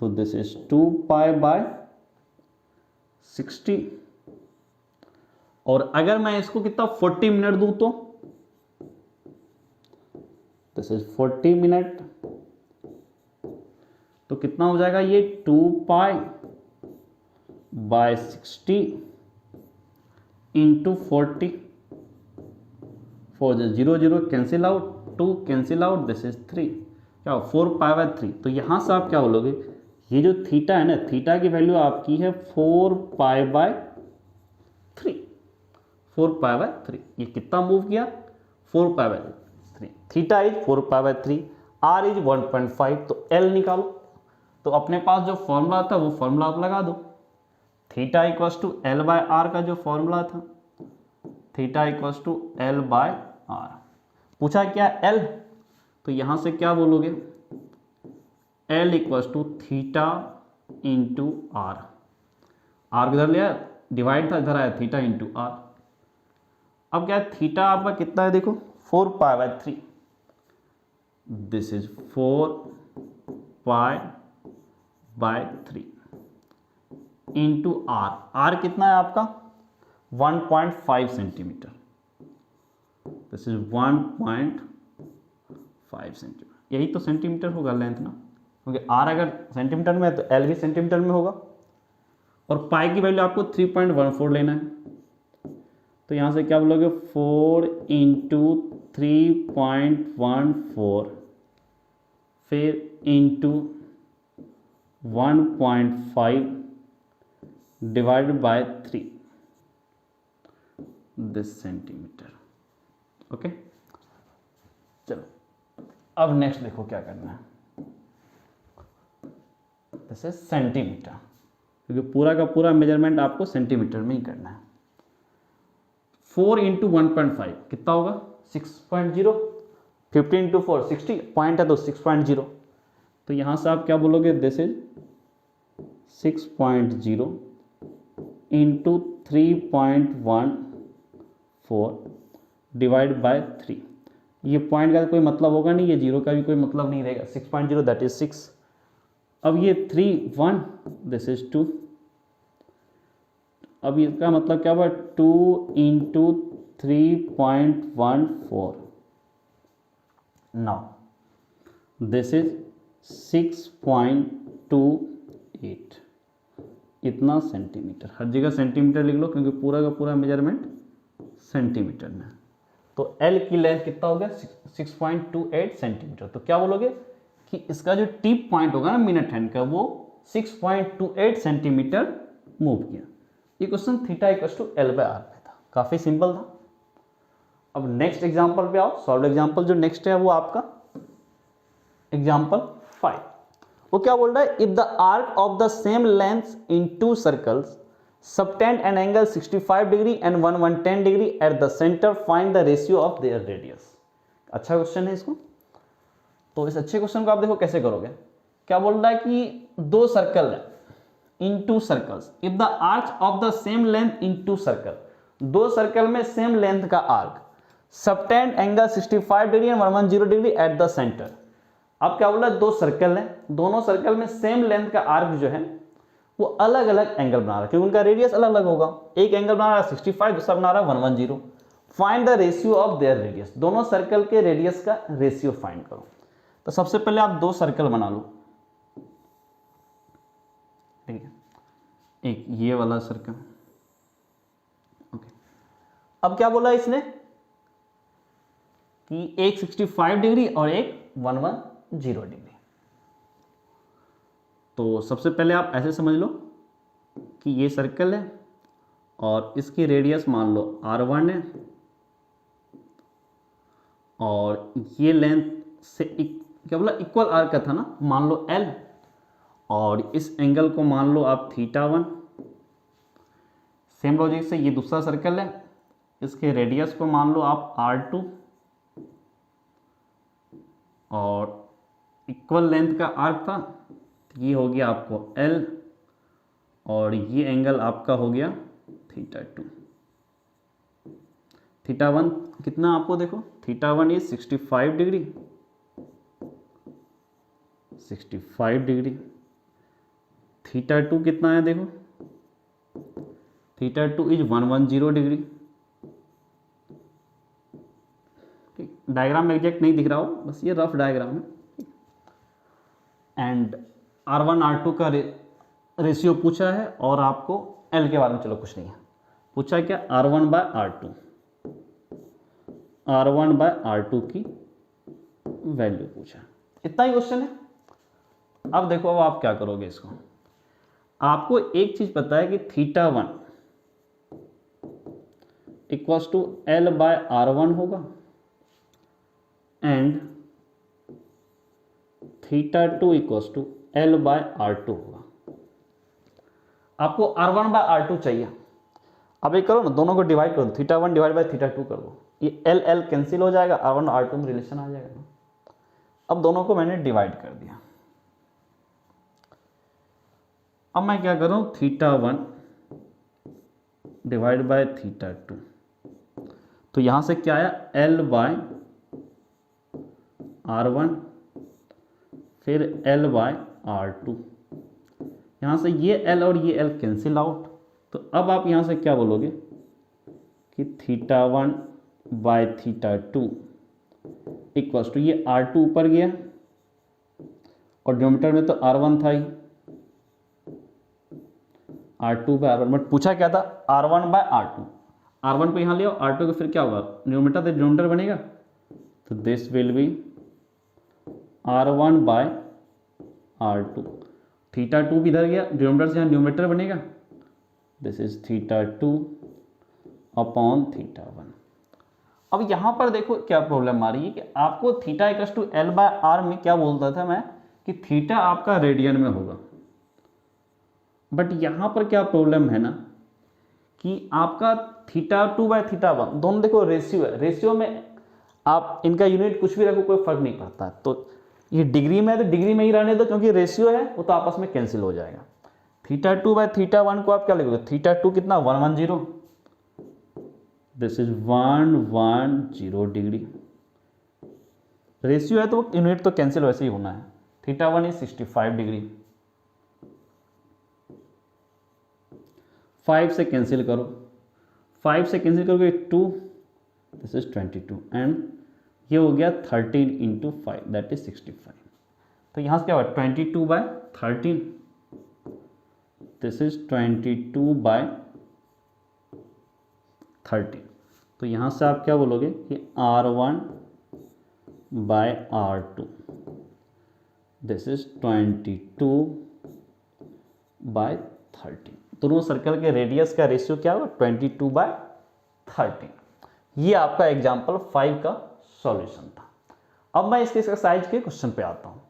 तो दिस इज 2 पाई बाय 60। और अगर मैं इसको कितना 40 मिनट दूं तो दिस इज 40 मिनट, तो कितना हो जाएगा ये 2 pi by 60 into 40। 4 0 0 cancel out, 2 cancel out, this is 3, क्या 4 पाई बाय 3। तो यहां से आप क्या बोलोगे, ये जो थीटा है ना, थीटा की वैल्यू आपकी है 4 पाई बाय 3, 4 पाई बाय 3। ये कितना मूव किया, 4 pi by 3। Theta is 4 pi by 3, R is 1.5। तो एल निकालो। तो अपने पास जो फॉर्मूला था वो फॉर्मूला आप लगा दो, theta equals to L by R का जो फॉर्मूला था, theta equals to L by R. पूछा क्या एल, तो यहां से क्या बोलोगे, L equals to theta into R. R किधर लिया, डिवाइड था, इधर आया थीटा इंटू आर। अब क्या है, थीटा आपका कितना है देखो, 4 pi by 3, this is 4 pi by 3 into R. R कितना है आपका 1.5 सेंटीमीटर, दिस इज 1.5 सेंटीमीटर। यही तो सेंटीमीटर होगा लेंथ ना, क्योंकि आर अगर सेंटीमीटर में है तो एल भी सेंटीमीटर में होगा। और पाई की वैल्यू आपको 3.14 लेना है। तो यहां से क्या बोलोगे, 4 इंटू 3.14 फिर into 1.5 divided by 3, this centimetre. Okay, चलो अब नेक्स्ट देखो क्या करना है, दिस इज सेंटीमीटर, क्योंकि पूरा का पूरा मेजरमेंट आपको सेंटीमीटर में ही करना है। 4 इंटू 1.5 कितना होगा 6.0, 50 इंटू 4 60, पॉइंट है तो 6.0। तो यहां से आप क्या बोलोगे, this is 6.0 into 3.14 divide by 3। ये पॉइंट का कोई मतलब होगा नहीं, ये जीरो का भी कोई मतलब नहीं रहेगा। 6.0 दैट इज 6। अब ये 3 1, दिस इज 2। अब इसका मतलब क्या हुआ, 2 इंटू 3.14, नाउ दिस इज 6.28, इतना सेंटीमीटर। हर जगह सेंटीमीटर लिख लो क्योंकि पूरा का पूरा मेजरमेंट सेंटीमीटर में। तो L की लेंथ कितना हो गया 6.28 सेंटीमीटर। तो क्या बोलोगे कि इसका जो टिप पॉइंट होगा ना मिनट हैंड का, वो 6.28 सेंटीमीटर मूव किया। ये question theta equals to L by R पे था, काफी सिंपल था। अब नेक्स्ट एग्जांपल पे आओ। सॉल्व एग्जांपल जो नेक्स्ट है वो आपका एग्जांपल 5। वो क्या बोल रहा है, if the arc of the same length in 2 circles subtend an angle 65 degree and 110 degree at the centre, find the ratio of their radius. अच्छा क्वेश्चन है इसको। तो इस अच्छे क्वेश्चन को आप देखो कैसे करोगे। क्या बोल रहा है कि 2 सर्कल है इन 2 circles, if the arc of the same length in 2 circle, 2 circle में सेम लेंथ का arc, subtend angle 65 degree and 110 degree at the centre. अब क्या बोला, 2 सर्कल है, दोनों सर्कल में सेम लेंथ का आर्क जो है वो अलग अलग एंगल बना रहा है, क्योंकि उनका रेडियस अलग अलग होगा। एक एंगल बना रहा है 65, दूसरा बना रहा है 110। Find the ratio of their radius, दोनों सर्कल के रेडियस का रेशियो फाइंड करो। तो सबसे पहले आप दो सर्कल बना लो, ठीक है, एक ये वाला सर्कल, ओके। अब क्या बोला इसने कि एक 65 डिग्री और एक 110 डिग्री। तो सबसे पहले आप ऐसे समझ लो कि ये सर्कल है और इसकी रेडियस मान लो R1 है और ये लेंथ से क्या बोला, इक्वल आर्क का था ना, मान लो L, और इस एंगल को मान लो आप θ1। सेम लॉजिक से ये दूसरा सर्कल है, इसके रेडियस को मान लो आप R2 और इक्वल लेंथ का आर्क था, ये हो गया आपको L और ये एंगल आपका हो गया θ2। θ1 कितना आपको देखो, θ1 इज 65 डिग्री, 65 डिग्री। θ2 कितना है देखो, θ2 इज 110 डिग्री। ठीक, डायग्राम में एग्जैक्ट नहीं दिख रहा हो, बस ये रफ डायग्राम है। एंड R1 R2 का रेशियो पूछा है और आपको L के बारे में चलो कुछ नहीं है पूछा, क्या R1 bye R2, R1 bye R2 की वैल्यू पूछा, इतना ही क्वेश्चन है। अब देखो, अब आप क्या करोगे इसको, आपको एक चीज पता है कि θ1 equals to L by R1 होगा and θ2 equals to L by R2 होगा। आपको R1 बाय R2 चाहिए। अब एक करो ना, दोनों को डिवाइड करो, θ1 डिवाइड बाय θ2 कर दो, ये L L कैंसिल हो जाएगा, R1 R2 में रिलेशन आ जाएगा ना। अब दोनों को मैंने डिवाइड कर दिया। अब मैं क्या करूं, θ1 डिवाइड बाय θ2, तो यहां से क्या आया L बाय R1 फिर L बाय R2, यहां से ये L और ये L कैंसिल आउट। तो अब आप यहां से क्या बोलोगे कि θ1 बाय θ2 इक्वल्स टू, ये R2 ऊपर गया और डिनोमिनेटर में तो R1 था ही, R2 बाय R1, बट पूछा क्या था R1 बाय R2, R1 को यहाँ ले आओ, R2 को फिर क्या होगा, डिनोमिनेटर से डिनोमिनेटर बनेगा, तो this will B R1 bye R2, θ2 भी इधर गया, डिनोमिनेटर से यहाँ न्यूमरेटर बनेगा, दिस इज θ2 अपॉन θ1। अब यहाँ पर देखो क्या प्रॉब्लम आ रही है कि आपको theta equals to L by R में क्या बोलता था मैं कि थीटा आपका रेडियन में होगा, बट यहाँ पर क्या प्रॉब्लम है ना कि आपका θ2 बाय θ1 दोनों देखो रेशियो है, रेशियो में आप इनका यूनिट कुछ भी रखो कोई फर्क नहीं पड़ता, तो ये डिग्री में है तो डिग्री में ही रहने दो, क्योंकि रेशियो है वो तो आपस में कैंसिल हो जाएगा। θ2 बाय θ1 को आप क्या लिखोगे, θ2 कितना 110, दिस इज 110 डिग्री, रेशियो है तो यूनिट तो कैंसिल वैसे ही होना है। θ1 इज 65 डिग्री, 5 से कैंसिल करो, 5 से कैंसिल करोगे 2, दिस इज 22 एंड ये हो गया 13 इंटू 5 दैट इज 65। तो यहाँ से क्या हुआ 22 बाय 13, दिस इज 22 बाय 13। तो यहाँ से आप क्या बोलोगे कि R1 bye R2, this is 22 bye 13। दोनों सर्कल के रेडियस का रेशियो क्या होगा 22 बाय 13। ये आपका एग्जाम्पल 5 का सॉल्यूशन था। अब मैं इसके एक्सरसाइज के क्वेश्चन पे आता हूँ।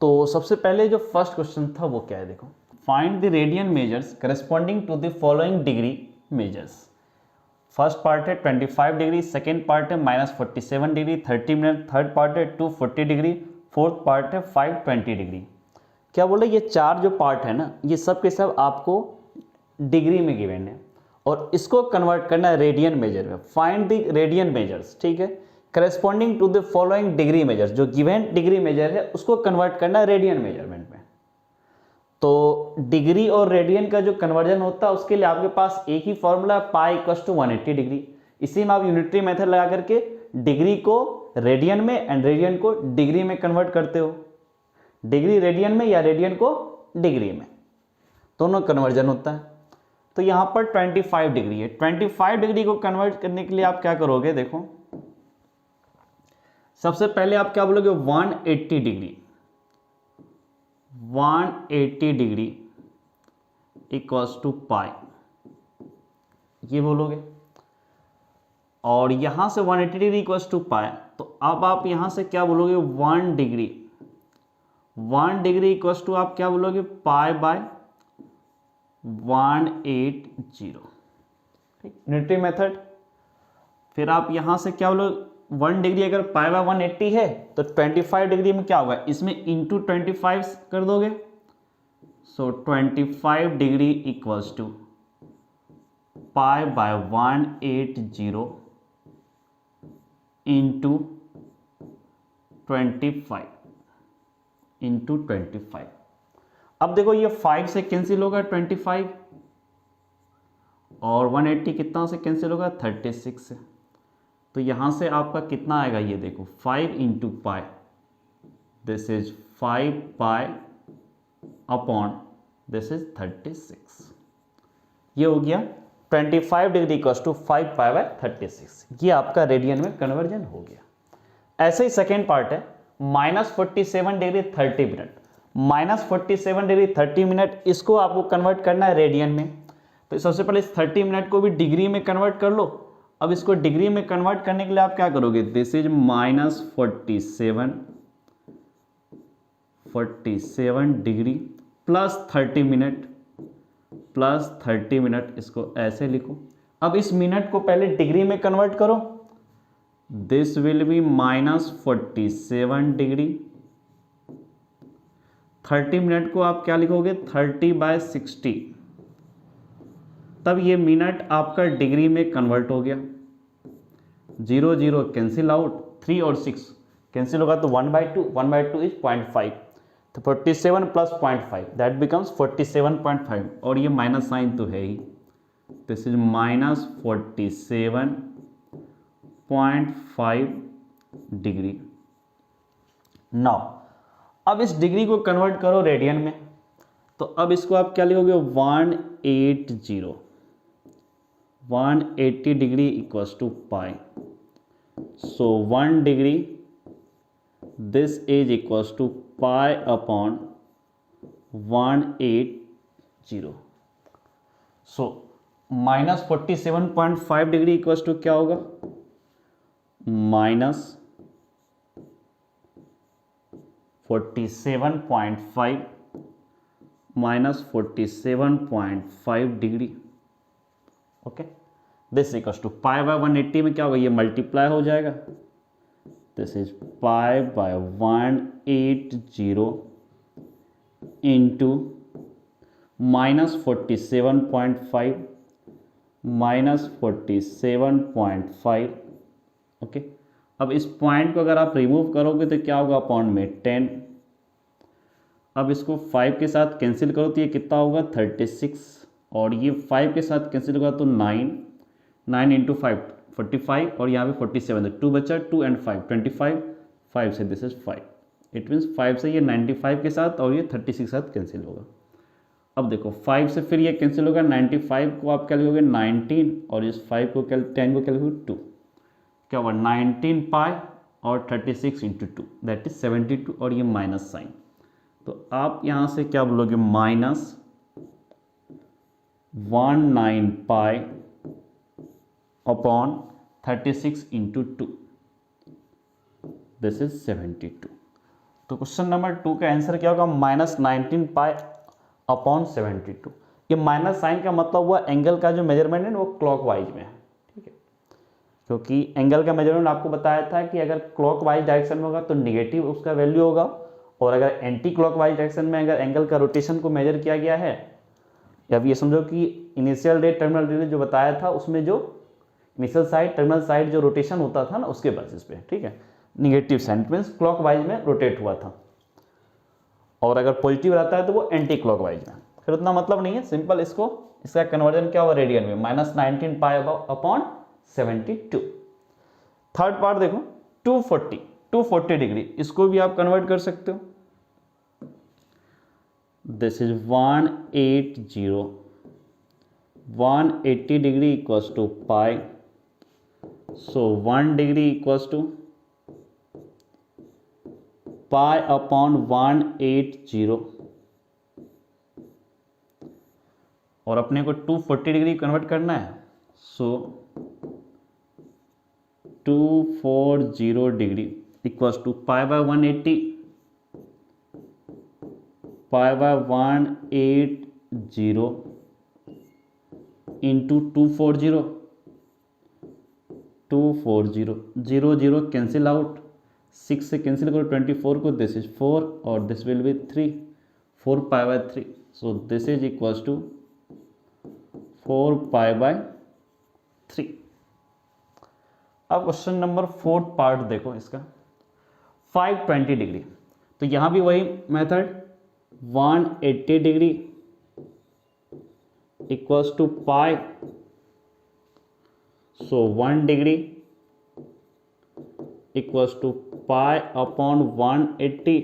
तो सबसे पहले जो फर्स्ट क्वेश्चन था वो क्या है, देखो, find the radian measures corresponding to the following degree measures. First part है 25 डिग्री, सेकेंड पार्ट है -47 डिग्री, 30 मिनट, थर्ड पार्ट है 240 डिग्री, फोर्थ पार्ट है 520 डिग्री। क्या बोले, ये चार जो पार्ट है ना, ये सब के सब आपको डिग्री में गिवन है और इसको कन्वर्ट करना है रेडियन मेजर में। फाइंड द रेडियन मेजर्स, ठीक है, corresponding to the following degree measures, जो गिवन डिग्री मेजर है उसको कन्वर्ट करना है रेडियन मेजरमेंट में। तो डिग्री और रेडियन का जो कन्वर्जन होता है उसके लिए आपके पास एक ही फॉर्मूला है, पाई इक्वल्स टू 180 डिग्री। इसी में आप यूनिटरी मेथड लगा करके डिग्री को रेडियन में एंड रेडियन को डिग्री में कन्वर्ट करते हो, डिग्री रेडियन में या रेडियन को डिग्री में, दोनों कन्वर्जन होता है। तो यहाँ पर 25 डिग्री है, 25 डिग्री को कन्वर्ट करने के लिए आप क्या करोगे, देखो सबसे पहले आप क्या बोलोगे 180 डिग्री, 180 डिग्री इक्वल्स टू पाई, ये बोलोगे। और यहां से 180 डिग्री इक्वल्स टू पाई, तो अब आप यहां से क्या बोलोगे 1 डिग्री, 1 डिग्री इक्वल्स टू आप क्या बोलोगे पाई बाय 180, यूनिटरी मेथड। फिर आप यहां से क्या बोलोगे 1 डिग्री अगर पाई बाय 180 है तो 25 डिग्री में क्या होगा, इसमें इंटू 25 कर दोगे, so 25 degree equals to pi by 180 into 25 into 25। अब देखो ये 5 से कैंसिल होगा 25 और 180 कितना से कैंसिल होगा 36 से, तो यहां से आपका कितना आएगा, ये देखो 5 into pi, this is 5 pi upon this is 36, ये हो गया 25 degree equals to 5 pi by 36, ये आपका रेडियन में कन्वर्जन हो गया। ऐसे ही सेकेंड पार्ट है -47 डिग्री 30 मिनट, -47 डिग्री 30 मिनट, इसको आपको कन्वर्ट करना है रेडियन में। तो सबसे पहले इस 30 मिनट को भी डिग्री में कन्वर्ट कर लो। अब इसको डिग्री में कन्वर्ट करने के लिए आप क्या करोगे, this is -47 degree plus 30 minute, plus 30 minute, इसको ऐसे लिखो। अब इस मिनट को पहले डिग्री में कन्वर्ट करो, this will B -47 degree, 30 minute को आप क्या लिखोगे 30/60, तब ये मिनट आपका डिग्री में कन्वर्ट हो गया। 0 0 कैंसिल आउट, 3 और 6 कैंसिल होगा तो 1/2 इज 0.5, तो 47 प्लस 0.5 दैट बिकम्स 47.5, और ये माइनस साइन तो है ही, दिस इज -47.5 डिग्री। नाउ अब इस डिग्री को कन्वर्ट करो रेडियन में, तो अब इसको आप क्या लिखोगे 180 degree equals to pi, so 1 degree this is equals to pi upon 180, so -47.5 degree equals to क्या होगा, -47.5 degree, okay. This equals to pi by 180 में क्या होगा, ये मल्टीप्लाई हो जाएगा, this is pi by 180 into -47.5 okay. अब इस पॉइंट को अगर आप रिमूव करोगे तो क्या होगा, अपॉन में 10, अब इसको 5 के साथ कैंसिल करो तो ये कितना होगा 36, और ये 5 के साथ कैंसिल होगा तो 9 इंटू 5 45, और यहाँ पे 47, 2 बचा, 2 एंड 5 25, 5 से दिस इज 5, इट मीन्स 5 से ये 95 के साथ और ये 36 के साथ कैंसिल होगा। अब देखो 5 से फिर ये कैंसिल होगा, 95 को आप क्या लिखोगे 19, और इस 5 को 10 को क्या लिखोगे 2, क्या होगा 19 पाई और 36 इंटू 2 दैट इज 72, और ये माइनस साइन, तो आप यहाँ से क्या बोलोगे -19 pi upon 36 into 2, this is 72। तो क्वेश्चन नंबर 2 का आंसर क्या होगा, -19 पाई अपॉन 72। ये माइनस साइन का मतलब हुआ एंगल का जो मेजरमेंट है वो क्लॉकवाइज में है, ठीक है, क्योंकि एंगल का मेजरमेंट आपको बताया था कि अगर क्लॉकवाइज डायरेक्शन में होगा तो निगेटिव उसका वैल्यू होगा, और अगर एंटी क्लॉकवाइज डायरेक्शन में अगर एंगल का रोटेशन को मेजर किया गया है, या ये समझो कि इनिशियल रेट टर्मिनल रेट जो बताया था उसमें जो इनिशियल साइड टर्मिनल साइड जो रोटेशन होता था ना उसके बेसिस पे, ठीक है, निगेटिव साइन मीन्स क्लॉकवाइज में रोटेट हुआ था, और अगर पॉजिटिव रहता है तो वो एंटी क्लॉकवाइज में। फिर उतना मतलब नहीं है, सिंपल इसका कन्वर्जन क्या होगा रेडियन में, -19 पाई अपॉन 72। थर्ड पार्ट देखो 240 डिग्री, इसको भी आप कन्वर्ट कर सकते हो। This is 180 degree equals to pi, so 1 degree equals to pi upon 180, और अपने को 240 डिग्री कन्वर्ट करना है, so 240 degree equals to pi by 180, pi by 180 into 240, 0 0 cancel out, 6 से कैंसिल करो 24 को, दिस इज 4 और this will be 3, 4 pi by 3, so this is equals to 4 pi by 3। अब क्वेश्चन नंबर 4 पार्ट देखो इसका, 520 degree, तो यहां भी वही method, 180 degree equals to pi, so 1 degree equals to pi upon 180,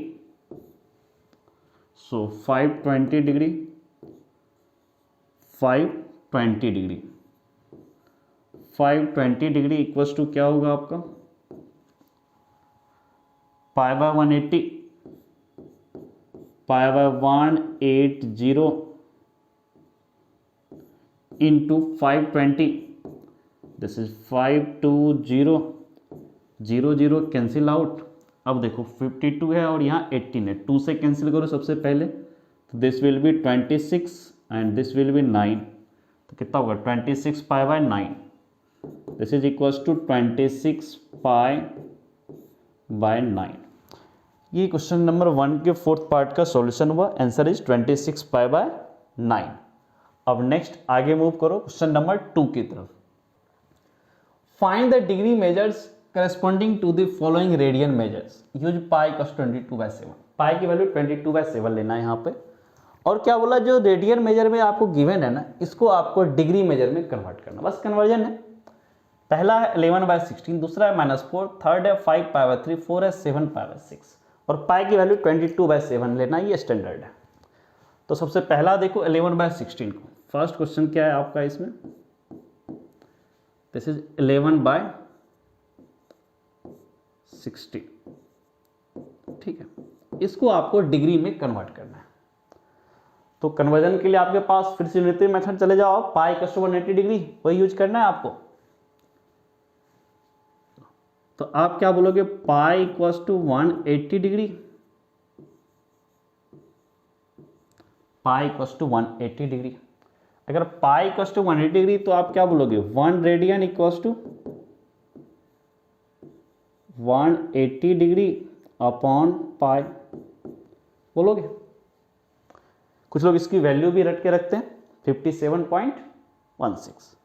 so 520 degree 520 degree equals to क्या होगा आपका, pi by 180, pi by 180 into 520, this is 520, 0 0 cancel out. अब देखो 52 है और यहाँ 18 है, 2 से कैंसिल करो सबसे पहले, तो this will be 26 and this will be 9, तो कितना होगा 26 pi by 9, this is equals to 26 pi by 9। ये क्वेश्चन नंबर 1 के 4th पार्ट का सॉल्यूशन हुआ, आंसर इज 26 पाई बाय 9। अब नेक्स्ट आगे मूव करो क्वेश्चन नंबर 2 की तरफ। Find the degree measures corresponding to the following radian measures, use pi equals 22/7, pi की वैल्यू 22/7 लेना है यहाँ पे, और क्या बोला, जो रेडियन मेजर में आपको गिवन है ना, इसको आपको डिग्री मेजर में कन्वर्ट करना, बस कन्वर्जन है। पहला है 11/16, दूसरा है -4, थर्ड है 5 पाई बाय 3, 4 है 7 पाई बाय 6, और पाई की वैल्यू 22/7 लेना, ये स्टैंडर्ड है। तो सबसे पहला देखो 11/16 को, फर्स्ट क्वेश्चन क्या है आपका इसमें, दिस इज 11/16, ठीक है, इसको आपको डिग्री में कन्वर्ट करना है। तो कन्वर्जन के लिए आपके पास फिर से यूनिटरी मेथड चले जाओ, पाई इक्वल्स टू 180 डिग्री, वही यूज करना है आपको। तो आप क्या बोलोगे, pi equals to 180 degree, pi equals to 180 degree. अगर पाई इक्वल्स टू 180 डिग्री तो आप क्या बोलोगे, 1 radian equals to 180 degree upon pi बोलोगे। कुछ लोग इसकी वैल्यू भी रट के रखते हैं 57.16,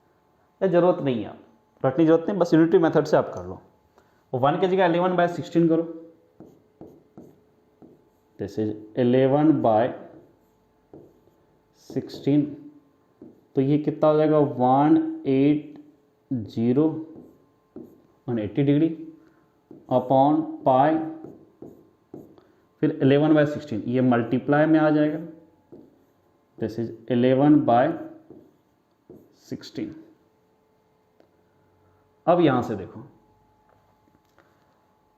या जरूरत नहीं है, आप रटने की जरूरत नहीं, बस यूनिटरी मेथड से आप कर लो। 1 की जगह 11/16 करो, दिस इज 11/16, तो ये कितना हो जाएगा 180 डिग्री अपॉन पाई, फिर 11/16, ये मल्टीप्लाई में आ जाएगा, दिस इज 11/16। अब यहां से देखो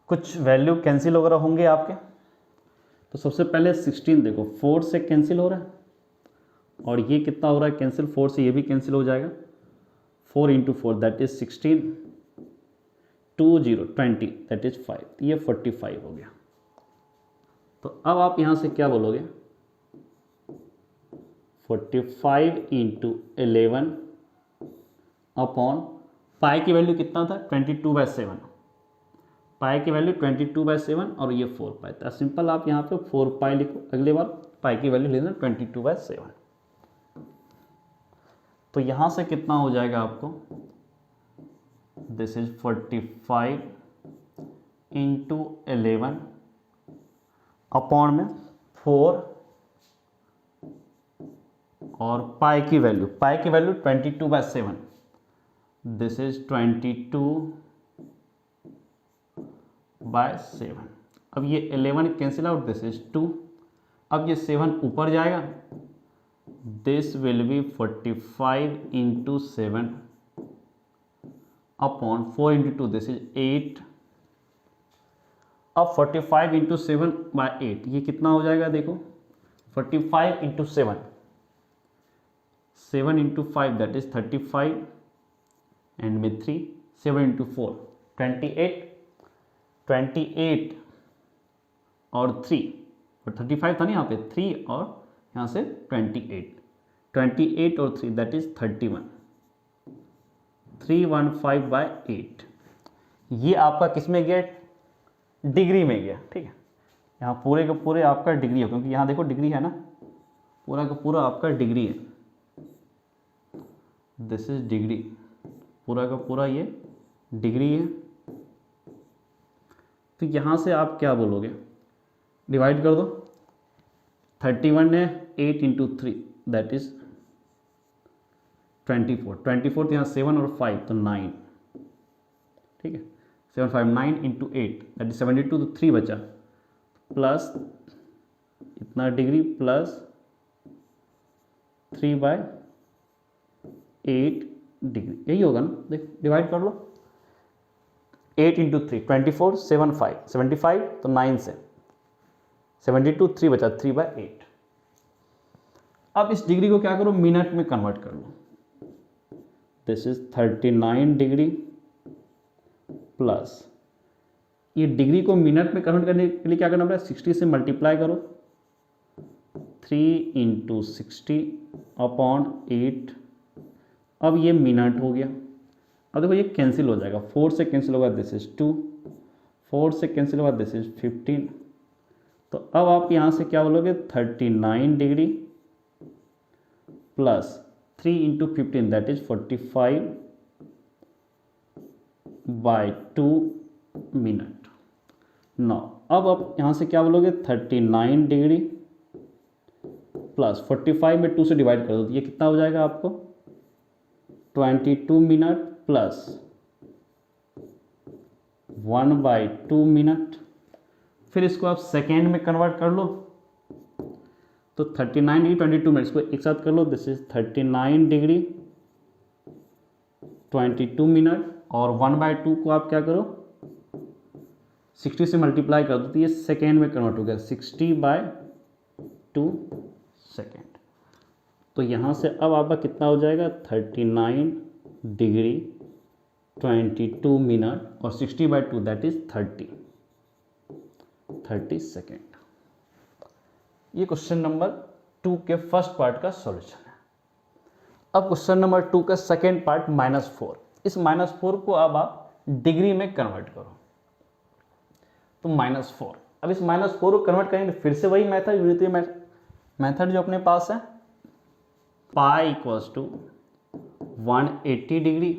कुछ वैल्यू कैंसिल वगैरह होंगे आपके, तो सबसे पहले 16 देखो 4 से कैंसिल हो रहा है, और ये कितना हो रहा है कैंसिल, 4 से ये भी कैंसिल हो जाएगा, 4 into 4 that is 16, 2 0 20 that is 5, ये 45 हो गया। तो अब आप यहां से क्या बोलोगे, 45 इंटू 11 अपॉन पाई की वैल्यू कितना था 22/7, पाई की वैल्यू 22/7 और ये 4 पाई था, सिंपल आप यहाँ पे 4 पाई लिखो, अगली बार पाई की वैल्यू लेना 22/7। तो यहाँ से कितना हो जाएगा आपको, दिस इज 45 इंटू 11 अपॉन में 4 और पाई की वैल्यू 22/7, दिस इज 22/7। अब ये 11 कैंसिल आउट, दिस इज 2। अब ये 7 ऊपर जाएगा, this will B 45 into 7 upon 4 into 2, this is 8। अब 45 इंटू 7/8 ये कितना हो जाएगा, देखो 45 into 7 into 5 that is 35 and में 3, 7 इंटू 4 28 और 3 और 35 था ना यहाँ पे, 3 और यहाँ से 28 और 3 दैट इज 31, 315/8। ये आपका किस में गया, डिग्री में गया, ठीक है। यहाँ पूरे का पूरे आपका डिग्री है, क्योंकि यहाँ देखो डिग्री है ना, पूरा का पूरा आपका डिग्री है, दिस इज डिग्री, पूरा का पूरा ये डिग्री है। तो यहाँ से आप क्या बोलोगे, डिवाइड कर दो, 31 है 8 इंटू 3 दैट इज 24 तो यहाँ 7 और 5 तो 9, ठीक है। 7 5 9 इंटू 8 दैट इज 72, तो 3 बचा, प्लस इतना डिग्री प्लस 3/8 डिग्री, यही होगा ना। देख डिवाइड कर लो, 8 इंटू 3 24, 7 5 75 तो 9 से 72, 3 बचा 3/8। अब इस डिग्री को क्या करो, मिनट में कन्वर्ट कर लो, दिस इज 39 डिग्री प्लस ये डिग्री को मिनट में कन्वर्ट करने के लिए क्या करना पड़ेगा, 60 से मल्टीप्लाई करो, 3 इंटू 60 अपॉन 8। अब ये मिनट हो गया। अब देखो ये कैंसिल हो जाएगा, 4 से कैंसिल होगा, दिस इज 2, 4 से कैंसिल होगा, दिस इज 15। तो अब आप यहाँ से क्या बोलोगे, 39 degree plus 3 into 15 that is 45/2 minute. नौ अब आप यहाँ से क्या बोलोगे, 39 डिग्री प्लस 45 में 2 से डिवाइड कर दो, तो ये कितना हो जाएगा आपको, 22 मिनट प्लस 1/2 मिनट। फिर इसको आप सेकेंड में कन्वर्ट कर लो, तो 39 डिग्री 22 मिनट, इसको एक साथ कर लो, दिस इज 39 डिग्री 22 मिनट, और 1/2 को आप क्या करो, 60 से मल्टीप्लाई कर दो, तो ये सेकेंड में कन्वर्ट हो गया, 60/2 सेकेंड। तो यहाँ से अब आपका कितना हो जाएगा, 39 डिग्री 22 मिनट और 60/2 दैट इज 30 सेकेंड। ये क्वेश्चन नंबर 2 के फर्स्ट पार्ट का सॉल्यूशन है। अब क्वेश्चन नंबर 2 का सेकेंड पार्ट -4। इस -4 को अब आप डिग्री में कन्वर्ट करो, तो -4। अब इस -4 को कन्वर्ट करेंगे, फिर से वही मेथड जो अपने पास है, pi equals to 180 degree,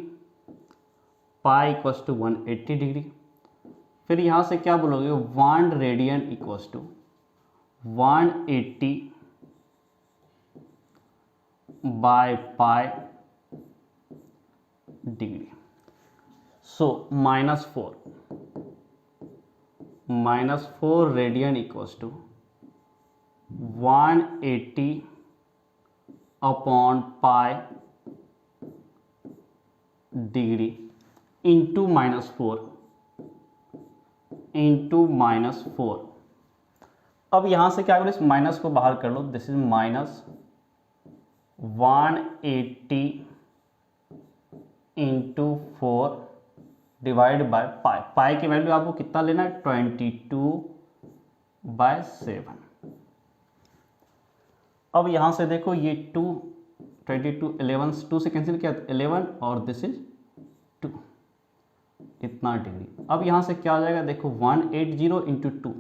pi equals to 180 degree. फिर यहाँ से क्या बोलोगे, 1 radian equals to 180 by pi degree. So -4 radian equals to 180 upon pi degree into -4 into -4। अब यहां से क्या करो, इस माइनस को बाहर कर लो, this is -180 into 4 divide by pi. Pi की वैल्यू आपको कितना लेना है, 22/7। अब यहां से देखो ये 22 11 2 से कैंसिल किया, 11 और दिस इज 2, इतना डिग्री। अब यहां से क्या हो जाएगा, देखो 180 इंटू 2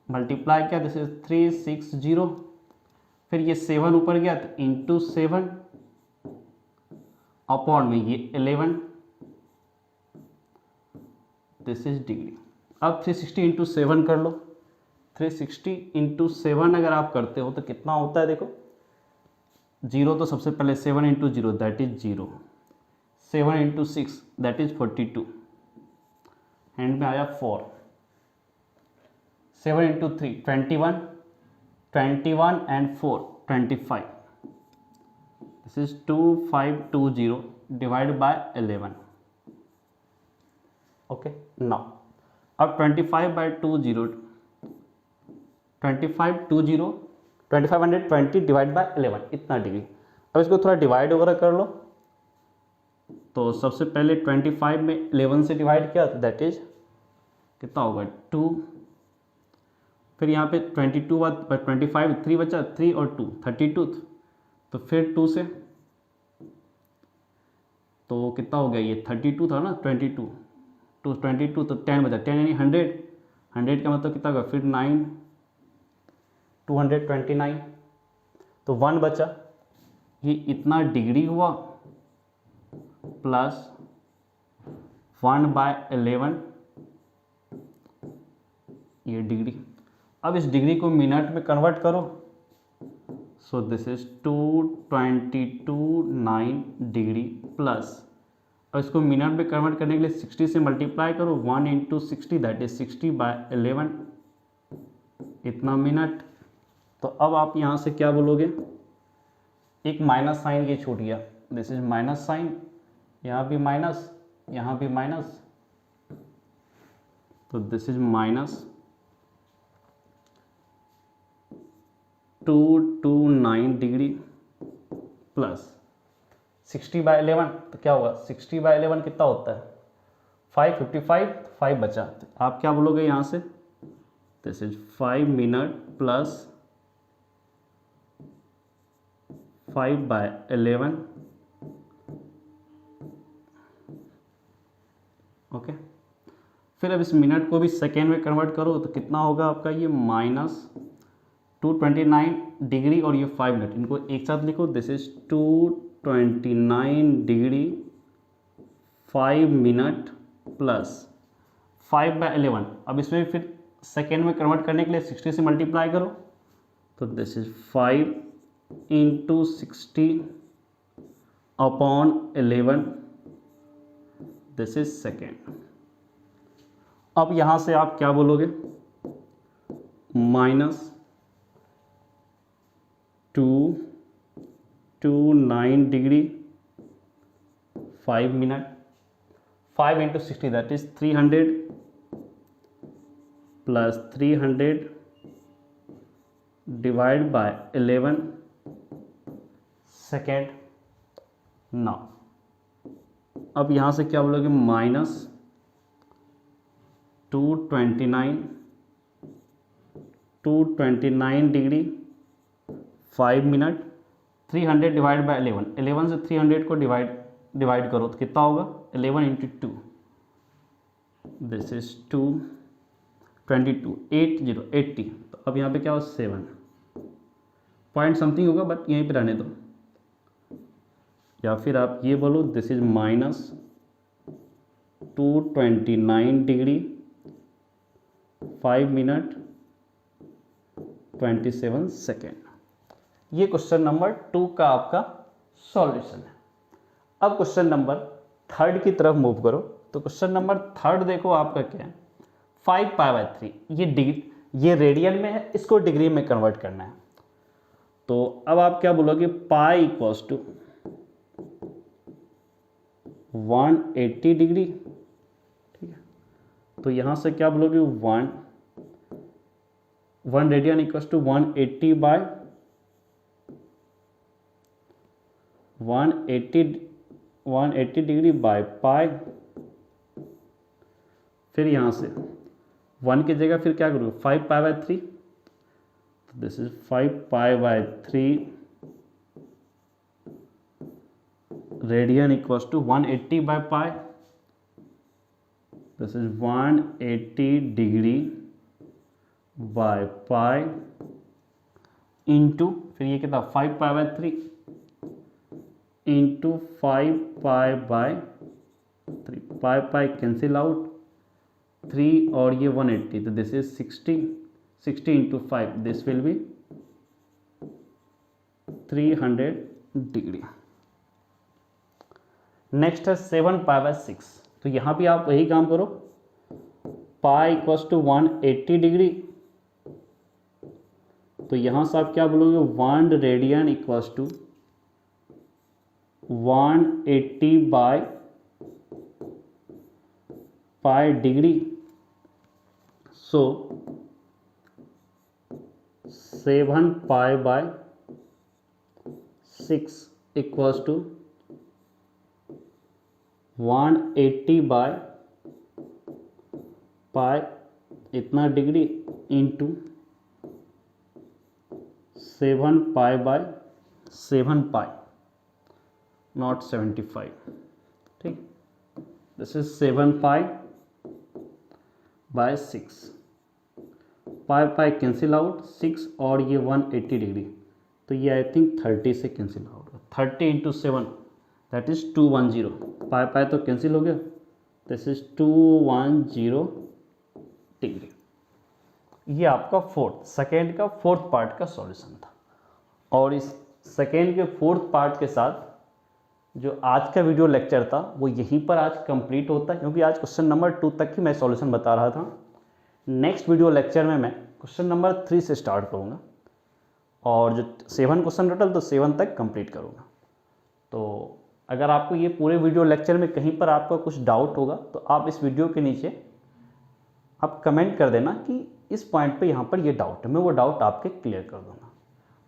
मल्टीप्लाई किया, दिस इज 360। फिर ये 7 ऊपर गया तो इंटू 7 अपॉन में ये 11, दिस इज डिग्री। अब 360 इंटू 7 कर लो, 360 इंटू 7 अगर आप करते हो तो कितना होता है, देखो 0 तो सबसे पहले 7 into 0 that is 0, 7 into 6 that is 42, hand में आया 4, 7 into 3 21, 21 and 4 25, this is 2520 divide by 11. Okay, now अब 25/20 2520 डिवाइड बाय 11 इतना डिग्री. अब इसको थोड़ा डिवाइड वगैरह कर लो. तो सबसे पहले 25 में 11 से डिवाइड किया तो दैट इज कितना होगा 2. फिर यहाँ पे 22 बाद 25 3 बचा, 3 और 2 32, तो फिर 2 से तो कितना हो गया, ये 32 था ना, 22 तो 22 तो 10 बचा, 10 यानी 100, 100 का मतलब कितना होगा फिर 9 229, तो 1 बचा, ये इतना डिग्री हुआ प्लस 1/11 ये डिग्री. अब इस डिग्री को मिनट में कन्वर्ट करो, सो दिस इज 222.9 डिग्री प्लस, और इसको मिनट में कन्वर्ट करने के लिए 60 से मल्टीप्लाई करो, 1 इंटू 60 दैट इज 60/11 इतना मिनट. तो अब आप यहाँ से क्या बोलोगे, एक माइनस साइन ये छूट गया, दिस इज माइनस साइन, यहाँ भी माइनस, यहाँ भी माइनस, तो this is minus 229 degree plus 60/11, तो क्या होगा 60/11 कितना होता है 555, 5 बचा, तो आप क्या बोलोगे यहाँ से, this is 5 minute plus 5/11. Okay, फिर अब इस मिनट को भी सेकेंड में कन्वर्ट करो तो कितना होगा आपका, ये -229 डिग्री और ये 5 मिनट, इनको एक साथ लिखो, this is 229 degree 5 minute plus 5/11. अब इसमें फिर सेकेंड में कन्वर्ट करने के लिए 60 से मल्टीप्लाई करो, तो this is 5 into 60/11, this is second. अब यहाँ से आप क्या बोलोगे, -229 degree 5 minute, 5 into 60 that is 300 plus 300 divide by 11 second. Now अब यहाँ से क्या बोलोगे, -229 डिग्री 5 मिनट, 300 डिवाइड बाय 11, 11 से 300 को डिवाइड करो तो कितना होगा 11 इंटू 2, दिस इज 222 80. तो अब यहाँ पे क्या हो 7 पॉइंट समथिंग होगा, बट यहीं पे रहने दो, या फिर आप ये बोलो this is -229 degree 5 minute 27 second. ये क्वेश्चन नंबर 2 का आपका सॉल्यूशन है. अब क्वेश्चन नंबर 3 की तरफ मूव करो. तो क्वेश्चन नंबर 3 देखो आपका क्या है, 5π/3, ये डिग्री, ये रेडियन में है, इसको डिग्री में कन्वर्ट करना है. तो अब आप क्या बोलोगे, पाई इक्वल्स टू 180 डिग्री, ठीक है. तो यहाँ से क्या बोलोगे, 1 radian equals to 180 degree by pi. फिर यहाँ से 1 की जगह फिर क्या करोगे 5π/3, तो this is 5π/3 radian equals to 180 by pi, this is 180 degree by pi into फिर ये कितना 5π/3 इंटू 5π/3, पाई कैंसिल आउट, 3 और ये 180, तो this is 60 into 5, this will B 300 degree. Next है 7π/6। तो यहाँ भी आप वही काम करो, पाई इक्वल्स टू 180 डिग्री, तो यहाँ से आप क्या बोलोगे 1 रेडियन इक्वल्स टू 180/पाई डिग्री। सो 7π/6 इक्वल्स टू 180/पाई इतना डिग्री इंटू 7π/7π, नॉट 75। ठीक, this is 7π/6। Pi cancel out, 6 और ये 180 डिग्री, तो ये आई थिंक 30 से cancel out, 30 into 7 that is 210। पाई तो कैंसिल हो गया, दिस इज 210 डिग्री। ये आपका सेकेंड का फोर्थ पार्ट का सॉल्यूशन था। और इस सेकेंड के फोर्थ पार्ट के साथ जो आज का वीडियो लेक्चर था वो यहीं पर आज कंप्लीट होता है, क्योंकि आज क्वेश्चन नंबर 2 तक ही मैं सॉल्यूशन बता रहा था। नेक्स्ट वीडियो लेक्चर में मैं क्वेश्चन नंबर 3 से स्टार्ट करूँगा और जो 7 क्वेश्चन टोटल, तो 7 तक कंप्लीट करूँगा। तो अगर आपको ये पूरे वीडियो लेक्चर में कहीं पर आपका कुछ डाउट होगा तो आप इस वीडियो के नीचे आप कमेंट कर देना कि इस पॉइंट पे यहाँ पर ये डाउट है, मैं वो डाउट आपके क्लियर कर दूँगा।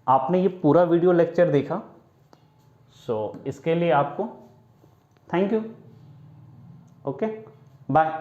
आपने ये पूरा वीडियो लेक्चर देखा, सो इसके लिए आपको थैंक यू। Okay, bye.